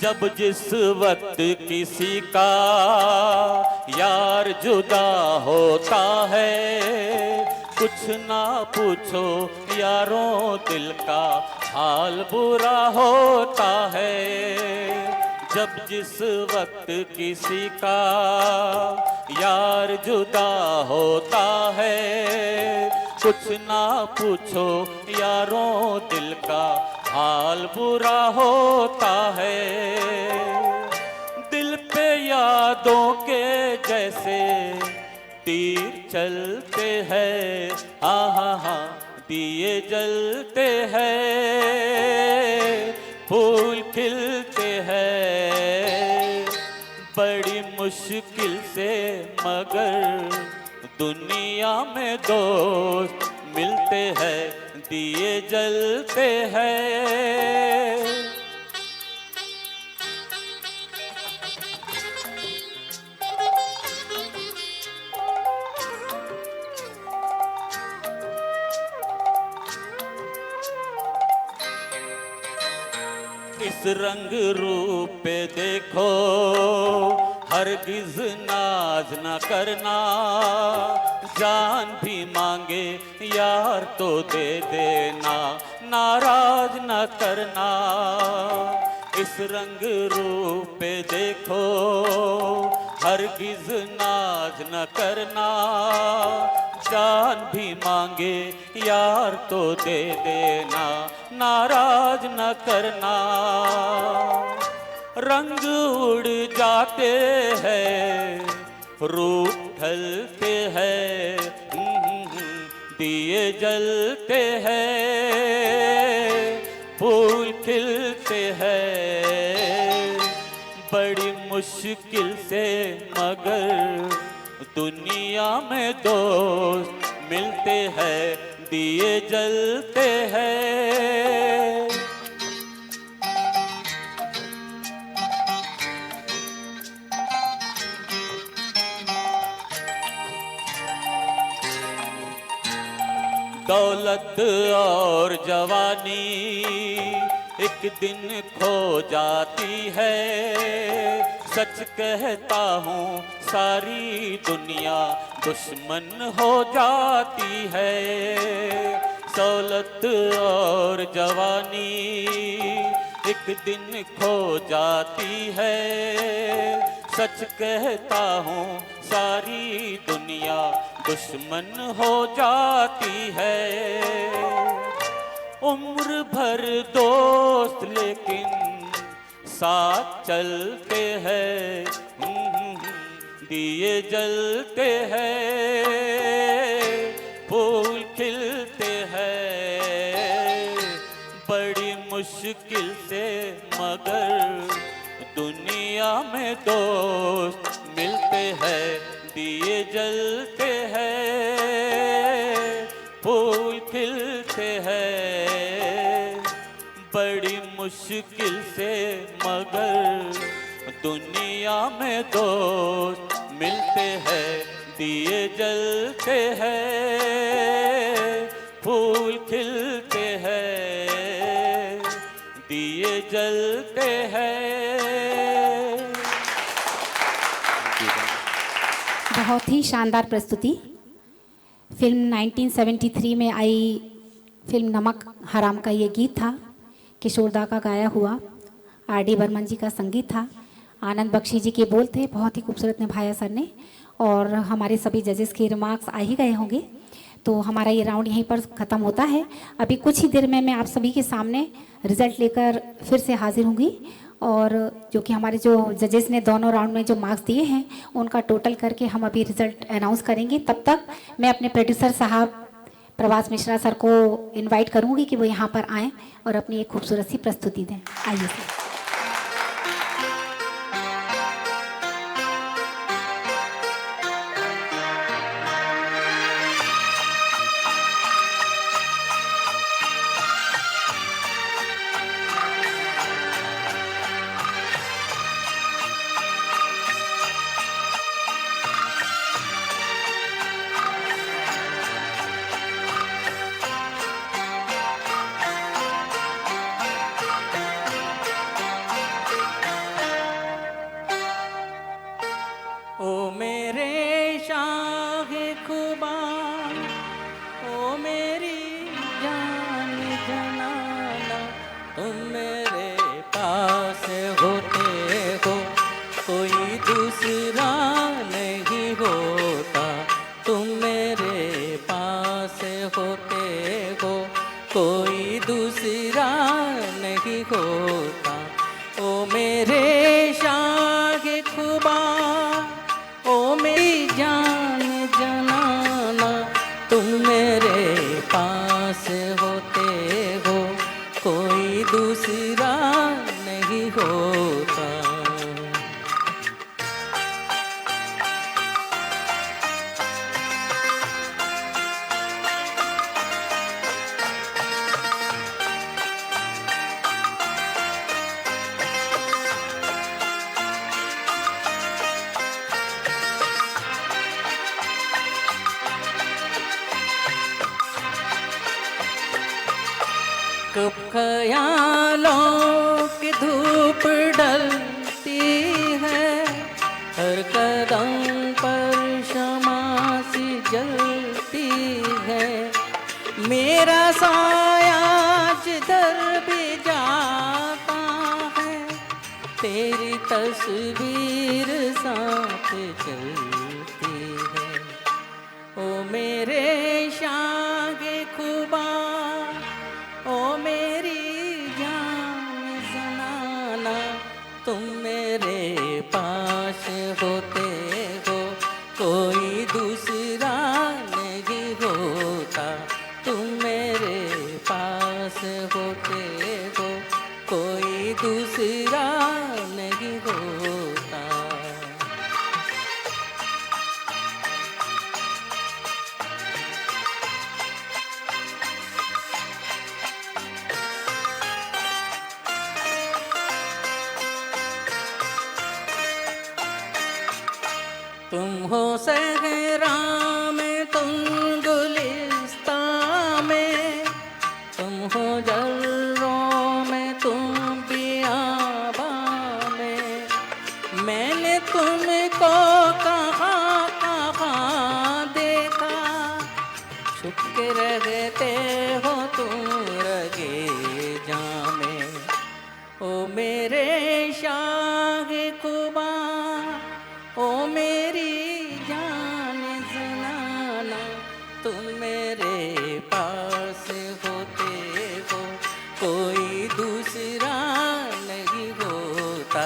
जब जिस वक्त किसी का यार जुदा होता है, कुछ ना पूछो यारों दिल का हाल बुरा होता है। जब जिस वक्त किसी का यार जुदा होता है, कुछ ना पूछो यारों दिल का हाल बुरा होता है। दिल पे यादों के जैसे तीर चलते हैं, हाँ हाँ हाँ, दिए जलते हैं, फूल खिलते हैं, बड़ी मुश्किल से मगर दुनिया में दोस्त मिलते हैं। दिए जलते हैं। इस रंग रूप पे देखो, हरगिज नाज न करना, जान भी मांगे यार तो दे देना, नाराज न करना। इस रंग रूप पे देखो, हरगिज नाज न करना, जान भी मांगे यार तो दे देना, नाराज न करना। रंग उड़ जाते हैं, रूप ढलते हैं, दिए जलते हैं, फूल खिलते हैं, बड़ी मुश्किल से मगर दुनिया में दोस्त मिलते हैं। दिए जलते हैं। दौलत और जवानी एक दिन खो जाती है, सच कहता हूँ सारी दुनिया दुश्मन हो जाती है। दौलत और जवानी एक दिन खो जाती है, सच कहता हूँ सारी दुनिया दुश्मन हो जाती है। उम्र भर दोस्त लेकिन साथ चलते हैं, दिए जलते हैं, फूल खिलते हैं, बड़ी मुश्किल से मगर दुनिया में दोस्त मिलते हैं। दिए जलते हैं, फूल खिलते हैं, बड़ी मुश्किल से मगर दुनिया में दोस्त मिलते हैं। दिए जलते हैं, फूल खिलते हैं, दिए जलते हैं। बहुत ही शानदार प्रस्तुति। फिल्म 1973 में आई फिल्म नमक हराम का ये गीत था, किशोरदा का गाया हुआ, आर.डी. बर्मन जी का संगीत था, आनंद बख्शी जी के बोल थे, बहुत ही खूबसूरत निभाया सर ने। और हमारे सभी जजेस के रिमार्क्स आ ही गए होंगे, तो हमारा ये राउंड यहीं पर ख़त्म होता है। अभी कुछ ही देर में मैं आप सभी के सामने रिज़ल्ट लेकर फिर से हाजिर होंगी, और जो कि हमारे जो जजेस ने दोनों राउंड में जो मार्क्स दिए हैं उनका टोटल करके हम अभी रिज़ल्ट अनाउंस करेंगे। तब तक मैं अपने प्रोड्यूसर साहब प्रभास मिश्रा सर को इनवाइट करूंगी कि वो यहाँ पर आएँ और अपनी एक खूबसूरत सी प्रस्तुति दें। आइए सर। ओ मेरे शाहे खुबा, ओ मेरी जान जनाना, तुम मेरे पास होते हो कोई दूसरा नहीं होता, तुम मेरे पास होते हो कोई दूसरा नहीं होता। ओ मेरे शाहे खुबा, ओ मेरी जान जनाना, तुम मेरे पास होते हो कोई दूसरा नहीं होता। कब ख्यालों की धूप ढलती है, हर कदम पर शमा सी जलती है, मेरा साया जिधर भी जाता है तेरी तस्वीर साथ चलती है। ओ मेरे शागे खुबा, ओ मेरी जान जनाना, तुम मेरे पास होते हो कोई दूसरा नहीं होता, तुम मेरे पास होते हो कोई दूसरा नहीं होता। तुम हो सहरा में, तुम गुलिस्ता में, तुम हो जर्रों में, तुम बियाबा में, मैंने तुमको कहाँ कहाँ देखा, छुप के रहते हो तुम रगे जामे। ओ मेरे शाहे खुबा, ओ मेरी जान जनाना, तुम मेरे पास होते हो कोई दूसरा नहीं होता,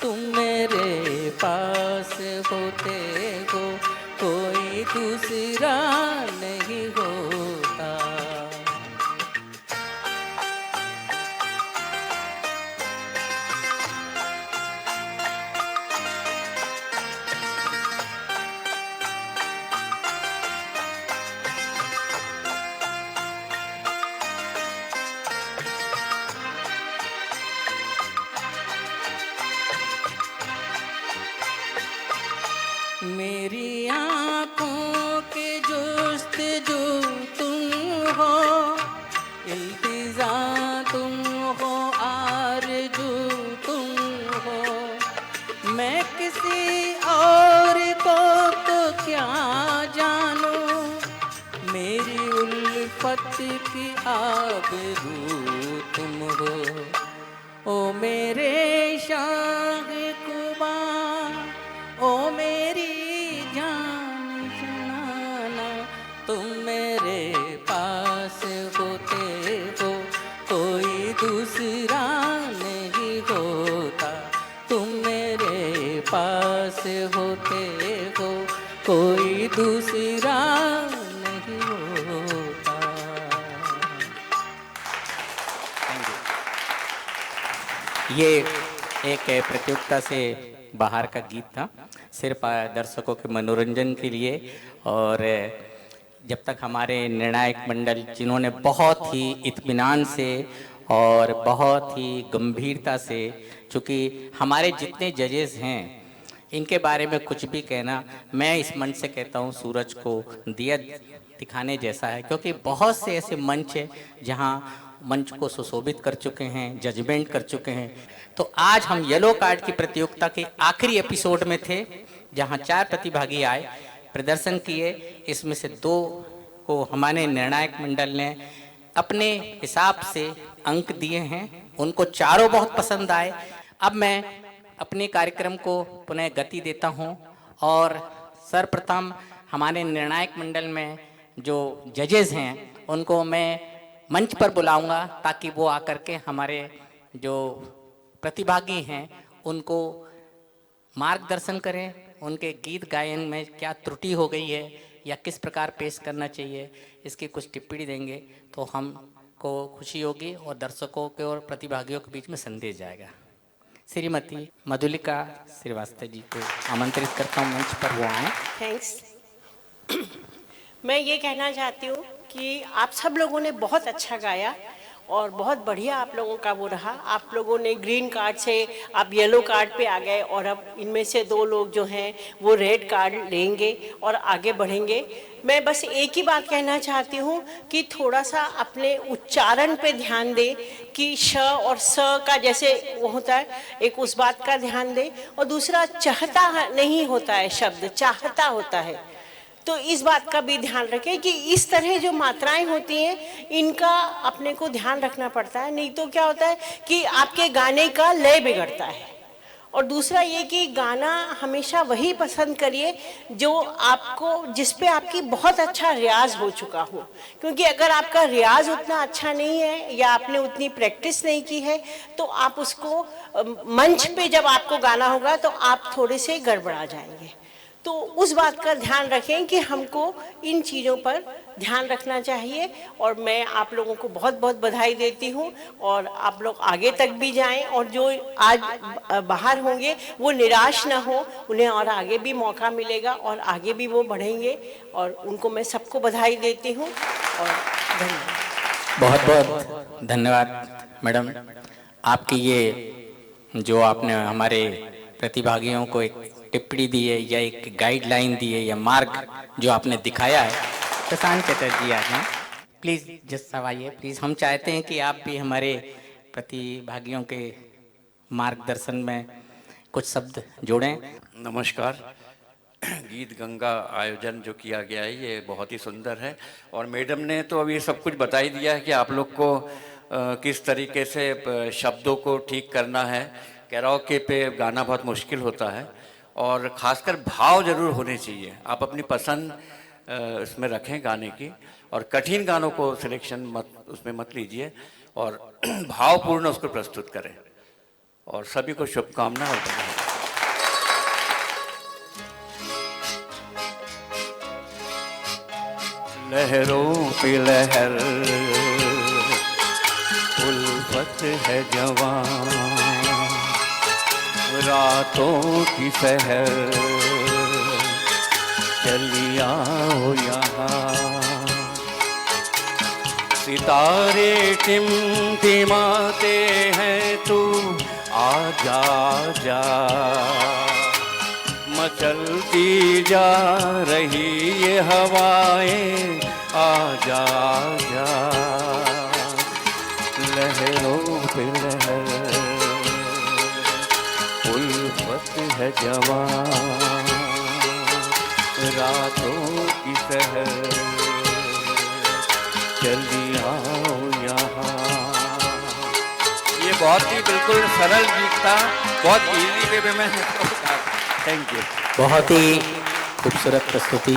तुम मेरे पास होते आबरू तुम हो। ओ मेरे शाह कुबा, ओ मेरी जान जनाना, तुम मेरे पास होते हो कोई दूसरा नहीं होता, तुम मेरे पास होते हो कोई दूसरा नहीं होता। ये एक प्रतियोगिता से बाहर का गीत था, सिर्फ दर्शकों के मनोरंजन के लिए। और जब तक हमारे निर्णायक मंडल, जिन्होंने बहुत ही इत्मीनान से और बहुत ही गंभीरता से, चूँकि हमारे जितने जजेस हैं इनके बारे में कुछ भी कहना, मैं इस मंच से कहता हूँ सूरज को दिया दिखाने जैसा है, क्योंकि बहुत से ऐसे मंच हैं जहाँ मंच को सुशोभित कर चुके हैं, जजमेंट कर चुके हैं। तो आज हम येलो कार्ड की प्रतियोगिता के आखिरी एपिसोड में थे, जहाँ 4 प्रतिभागी आए, प्रदर्शन किए। इसमें से 2 को हमारे निर्णायक मंडल ने अपने हिसाब से अंक दिए हैं, उनको चारों बहुत पसंद आए। अब मैं अपने कार्यक्रम को पुनः गति देता हूं और सर्वप्रथम हमारे निर्णायक मंडल में जो जजेस हैं उनको मैं मंच पर बुलाऊंगा, ताकि वो आकर के हमारे जो प्रतिभागी हैं उनको मार्गदर्शन करें, उनके गीत गायन में क्या त्रुटि हो गई है या किस प्रकार पेश करना चाहिए, इसकी कुछ टिप्पणी देंगे तो हमको खुशी होगी और दर्शकों के और प्रतिभागियों के बीच में संदेश जाएगा। श्रीमती मधुलिका श्रीवास्तव जी को आमंत्रित करता हूँ मंच पर, वो आए। थैंक्स। मैं ये कहना चाहती हूँ कि आप सब लोगों ने बहुत अच्छा गाया और बहुत बढ़िया आप लोगों का वो रहा। आप लोगों ने ग्रीन कार्ड से आप येलो कार्ड पे आ गए और अब इनमें से 2 लोग जो हैं वो रेड कार्ड लेंगे और आगे बढ़ेंगे। मैं बस एक ही बात कहना चाहती हूँ कि थोड़ा सा अपने उच्चारण पे ध्यान दें कि श और स का जैसे वो होता है, एक उस बात का ध्यान दें। और दूसरा, चाहता नहीं होता है शब्द, चाहता होता है, तो इस बात का भी ध्यान रखें कि इस तरह जो मात्राएं होती हैं इनका अपने को ध्यान रखना पड़ता है, नहीं तो क्या होता है कि आपके गाने का लय बिगड़ता है। और दूसरा ये कि गाना हमेशा वही पसंद करिए जो आपको, जिस पे आपकी बहुत अच्छा रियाज हो चुका हो, क्योंकि अगर आपका रियाज उतना अच्छा नहीं है या आपने उतनी प्रैक्टिस नहीं की है तो आप उसको मंच पे जब आपको गाना होगा तो आप थोड़े से गड़बड़ा जाएंगे। तो उस बात का ध्यान रखें कि हमको इन चीज़ों पर ध्यान रखना चाहिए। और मैं आप लोगों को बहुत बहुत बधाई देती हूँ और आप लोग आगे तक भी जाएं और जो आज बाहर होंगे वो निराश ना हो, उन्हें और आगे भी मौका मिलेगा और आगे भी वो बढ़ेंगे और उनको मैं सबको बधाई देती हूँ और धन्यवाद। बहुत बहुत धन्यवाद मैडम, आपकी ये जो आपने हमारे प्रतिभागियों को एक टिप्पणी दी है या एक गाइडलाइन दी है या मार्ग जो आपने दिखाया है। प्रशांत चटर्जी आ जाएं प्लीज़, जस्ट आइए प्लीज़। हम चाहते हैं कि आप भी हमारे प्रतिभागियों के मार्गदर्शन में कुछ शब्द जोड़ें। नमस्कार। गीत गंगा आयोजन जो किया गया है ये बहुत ही सुंदर है और मैडम ने तो अभी सब कुछ बता ही दिया है कि आप लोग को किस तरीके से शब्दों को ठीक करना है। कैराओके पे गाना बहुत मुश्किल होता है और ख़ासकर भाव जरूर होने चाहिए। आप अपनी पसंद इसमें रखें गाने की और कठिन गानों को सिलेक्शन उसमें मत लीजिए और भावपूर्ण उसको प्रस्तुत करें। और सभी को शुभकामनाएं और बधाई। लहरों पे लहर उल्फत है जवान, रातों की सहर चली आओ यहाँ। सितारे टिमटिमाते हैं, तू आजा जा, मचलती जा रही ये हवाएं, आजा जा। लहरों पे लहर उल्फत है जवान, रातों की सहर चली आओ यहाँ। बहुत ही बिल्कुल सरल गीत था, बहुत इजी वे में थैंक यू। बहुत ही खूबसूरत प्रस्तुति,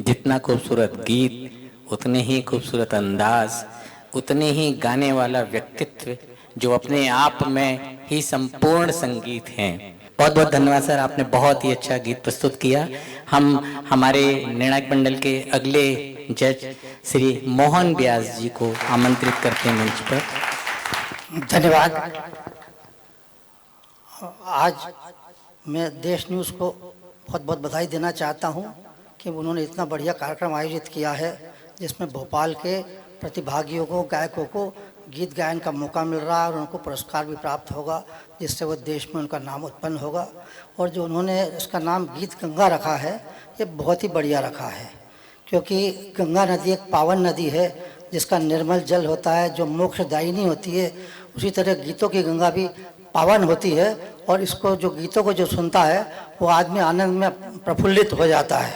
जितना खूबसूरत गीत उतने ही खूबसूरत अंदाज, उतने ही गाने वाला व्यक्तित्व जो अपने आप में ही संपूर्ण संगीत हैं। बहुत बहुत धन्यवाद सर, आपने बहुत ही अच्छा गीत प्रस्तुत किया। हम हमारे निर्णायक मंडल के अगले जज श्री मोहन व्यास जी को आमंत्रित करते हैं मंच पर। धन्यवाद। आज मैं देश न्यूज़ को बहुत बहुत बधाई देना चाहता हूं कि उन्होंने इतना बढ़िया कार्यक्रम आयोजित किया है, जिसमें भोपाल के प्रतिभागियों को, गायकों को गीत गायन का मौका मिल रहा है और उनको पुरस्कार भी प्राप्त होगा, जिससे वो देश में उनका नाम उत्पन्न होगा। और जो उन्होंने इसका नाम गीत गंगा रखा है, ये बहुत ही बढ़िया रखा है, क्योंकि गंगा नदी एक पावन नदी है जिसका निर्मल जल होता है, जो मोक्षदायिनी होती है। उसी तरह गीतों की गंगा भी पावन होती है और इसको जो गीतों को जो सुनता है वो आदमी आनंद में प्रफुल्लित हो जाता है।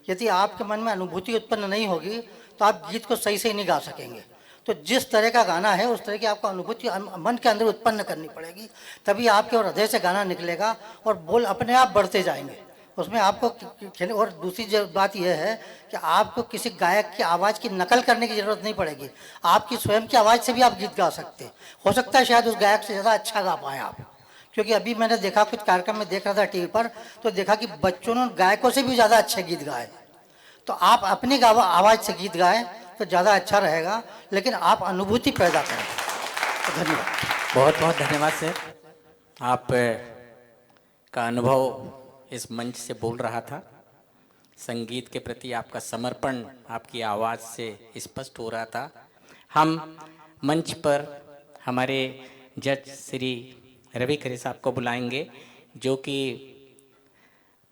यदि आपके मन में अनुभूति उत्पन्न नहीं होगी तो आप गीत को सही से नहीं गा सकेंगे। तो जिस तरह का गाना है उस तरह की आपको अनुभूति मन के अंदर उत्पन्न करनी पड़ेगी, तभी आपके हृदय से गाना निकलेगा और बोल अपने आप बढ़ते जाएंगे उसमें आपको खेले। और दूसरी बात यह है कि आपको किसी गायक की आवाज़ की नकल करने की ज़रूरत नहीं पड़ेगी, आपकी स्वयं की आवाज़ से भी आप गीत गा सकते हैं। हो सकता है शायद उस गायक से ज़्यादा अच्छा गा पाएँ आप, क्योंकि अभी मैंने देखा कुछ कार्यक्रम में देख रहा था टीवी पर, तो देखा कि बच्चों ने गायकों से भी ज़्यादा अच्छे गीत गाए। तो आप अपनी आवाज़ से गीत गाएं तो ज़्यादा अच्छा रहेगा, लेकिन आप अनुभूति पैदा करें। तो धन्यवाद। बहुत बहुत धन्यवाद सर, आप का अनुभव इस मंच से बोल रहा था। संगीत के प्रति आपका समर्पण आपकी आवाज़ से स्पष्ट हो रहा था। हम मंच पर हमारे जज श्री रवि खरे साहब को बुलाएंगे, जो कि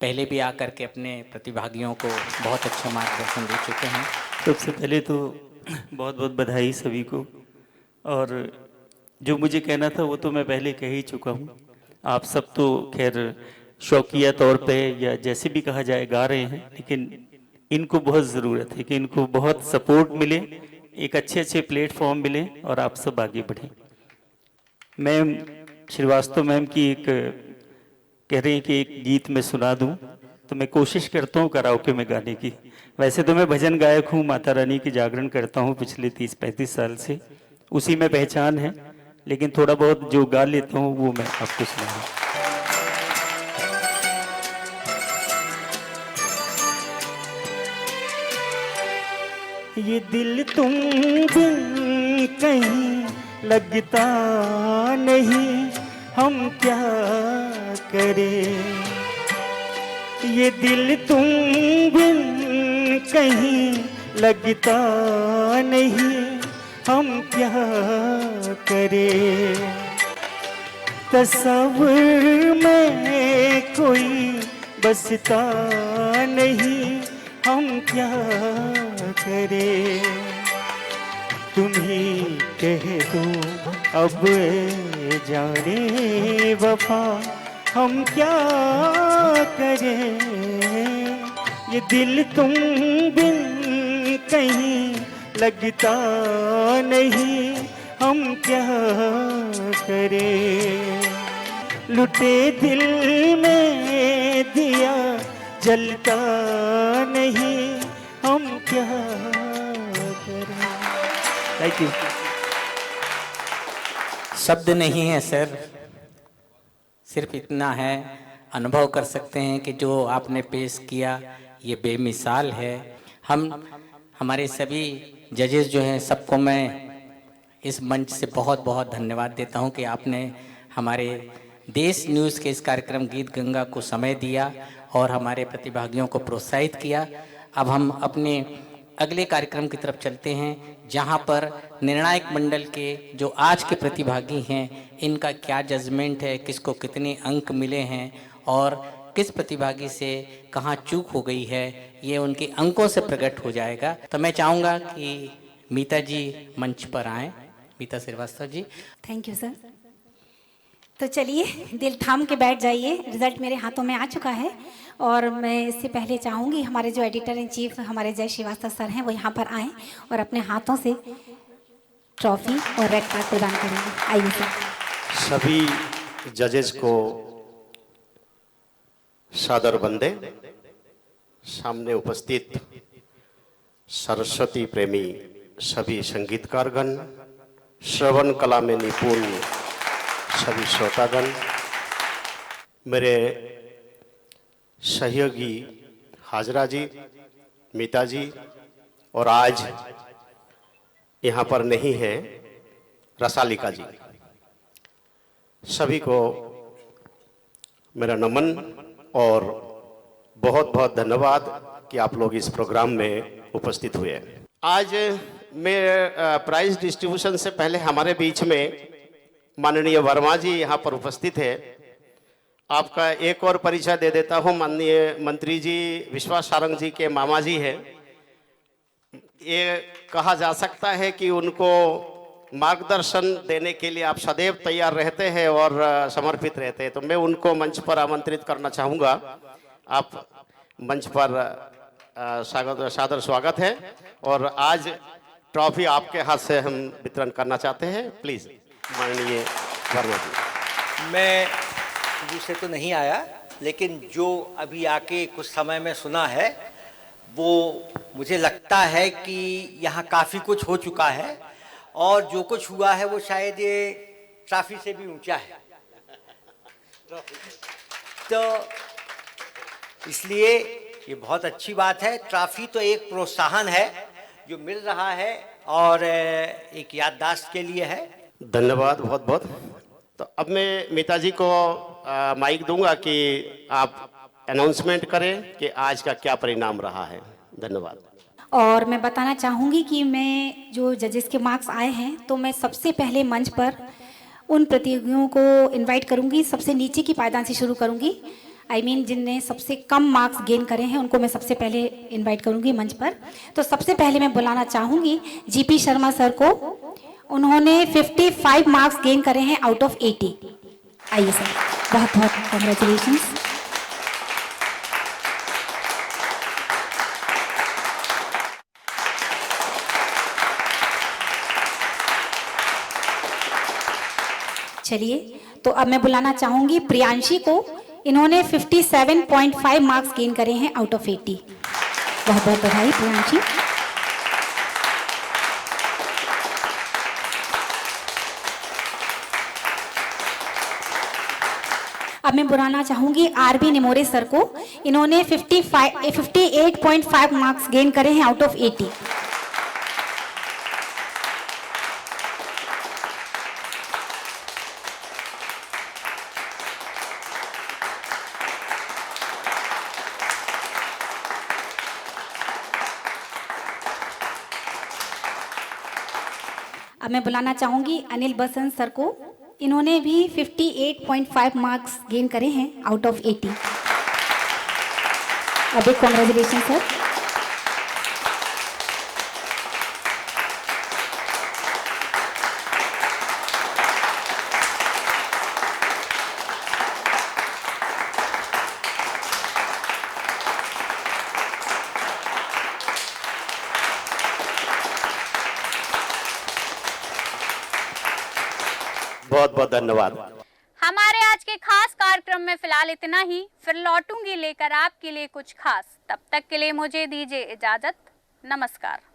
पहले भी आकर के अपने प्रतिभागियों को बहुत अच्छा मार्गदर्शन दे चुके हैं। सबसे पहले तो बहुत बहुत बधाई सभी को, और जो मुझे कहना था वो तो मैं पहले कह ही चुका हूँ। आप सब तो खैर शौकिया तौर पे या जैसे भी कहा जाए गा रहे हैं, लेकिन इनको बहुत ज़रूरत है कि इनको बहुत सपोर्ट मिले, एक अच्छे प्लेटफॉर्म मिले और आप सब आगे बढ़ें। मैम श्रीवास्तव मैम की एक कह रही हैं कि एक गीत में सुना दूं, तो मैं कोशिश करता हूँ कराओके में गाने की। वैसे तो मैं भजन गायक हूँ, माता रानी की जागरण करता हूँ पिछले 30-35 साल से, उसी में पहचान है, लेकिन थोड़ा बहुत जो गा लेता हूँ वो मैं आपको सुनाऊँ। ये दिल तुम बिन कहीं लगता नहीं, हम क्या करें। ये दिल तुम बिन कहीं लगता नहीं, हम क्या करें। तस्वीर में कोई बसता नहीं, हम क्या करें। तुम ही कह दो अब जाने वफा, हम क्या करें। ये दिल तुम बिन कहीं लगता नहीं, हम क्या करें। लुटे दिल में दिया जलता नहीं, हम क्या करें। Thank you. शब्द नहीं है सर, सिर्फ इतना है, अनुभव कर सकते हैं कि जो आपने पेश किया ये बेमिसाल है। हमारे सभी जजेस जो हैं सबको मैं इस मंच से बहुत बहुत धन्यवाद देता हूं कि आपने हमारे देश न्यूज़ के इस कार्यक्रम गीत गंगा को समय दिया और हमारे प्रतिभागियों को प्रोत्साहित किया। अब हम अपने अगले कार्यक्रम की तरफ चलते हैं, जहां पर निर्णायक मंडल के जो आज के प्रतिभागी हैं इनका क्या जजमेंट है, किसको कितने अंक मिले हैं और किस प्रतिभागी से कहाँ चूक हो गई है, ये उनके अंकों से प्रकट हो जाएगा। तो मैं चाहूँगा कि मीता जी मंच पर आएँ। Mita Shrivastava ji. Thank you sir. तो चलिए दिल थाम के बैठ जाइए, रिजल्ट मेरे हाथों में आ चुका है और मैं इससे पहले चाहूँगी हमारे जो एडिटर इन चीफ हमारे जय श्रीवास्तव सर हैं वो यहाँ पर आएँ और अपने हाथों से ट्रॉफी और रेड कार्ड प्रदान करेंगे। आइए सर। सभी जजेस को सादर वंदे। सामने उपस्थित सरस्वती प्रेमी सभी संगीतकारगण, श्रवण कला में निपुण सभी श्रोतागण, मेरे सहयोगी हाजरा जी, मीता जी, और आज यहाँ पर नहीं है रसालिका जी, सभी को मेरा नमन और बहुत बहुत धन्यवाद कि आप लोग इस प्रोग्राम में उपस्थित हुए। आज मैं प्राइज डिस्ट्रीब्यूशन से पहले हमारे बीच में माननीय वर्मा जी यहाँ पर उपस्थित है। आपका एक और परिचय दे देता हूँ। माननीय मंत्री जी विश्वास सारंग जी के मामा जी हैं। ये कहा जा सकता है कि उनको मार्गदर्शन देने के लिए आप सदैव तैयार रहते हैं और समर्पित रहते हैं, तो मैं उनको मंच पर आमंत्रित करना चाहूँगा। आप मंच पर सादर स्वागत है और आज ट्रॉफी आपके हाथ से हम वितरण करना चाहते हैं। प्लीज़ माननीय वर्मा जी। मैं शुरू से तो नहीं आया, लेकिन जो अभी आके कुछ समय में सुना है वो मुझे लगता है कि यहाँ काफ़ी कुछ हो चुका है और जो कुछ हुआ है वो शायद ये ट्रॉफी से भी ऊंचा है। तो इसलिए ये बहुत अच्छी बात है। ट्रॉफी तो एक प्रोत्साहन है जो मिल रहा है और एक याददाश्त के लिए है। धन्यवाद बहुत बहुत। तो अब मैं मीता जी को माइक दूंगा कि आप अनाउंसमेंट करें कि आज का क्या परिणाम रहा है। धन्यवाद। और मैं बताना चाहूँगी कि मैं जो जजेस के मार्क्स आए हैं, तो मैं सबसे पहले मंच पर उन प्रतियोगियों को इनवाइट करूँगी। सबसे नीचे की पायदान से शुरू करूँगी। जिनने सबसे कम मार्क्स गेन करे हैं उनको मैं सबसे पहले इनवाइट करूँगी मंच पर। तो सबसे पहले मैं बुलाना चाहूँगी जीपी शर्मा सर को। उन्होंने 55 मार्क्स गेन करे हैं आउट ऑफ 80। आइए सर, बहुत बहुत कॉन्ग्रेचुलेशंस। चलिए, तो अब मैं बुलाना चाहूंगी प्रियांशी को। इन्होंने 57.5 मार्क्स गेन करे हैं आउट ऑफ 80। बहुत बहुत बधाई प्रियांशी। अब मैं बुलाना चाहूंगी आरबी निमोरे सर को। इन्होंने 58.5 मार्क्स गेन करे हैं आउट ऑफ 80। अब मैं बुलाना चाहूंगी अनिल बसंत सर को। इन्होंने भी 58.5 मार्क्स गेन करे हैं आउट ऑफ 80। अब एक कॉन्ग्रेचुलेशन सर। बहुत बहुत धन्यवाद। हमारे आज के खास कार्यक्रम में फिलहाल इतना ही। फिर लौटूंगी लेकर आपके लिए कुछ खास। तब तक के लिए मुझे दीजिए इजाजत। नमस्कार।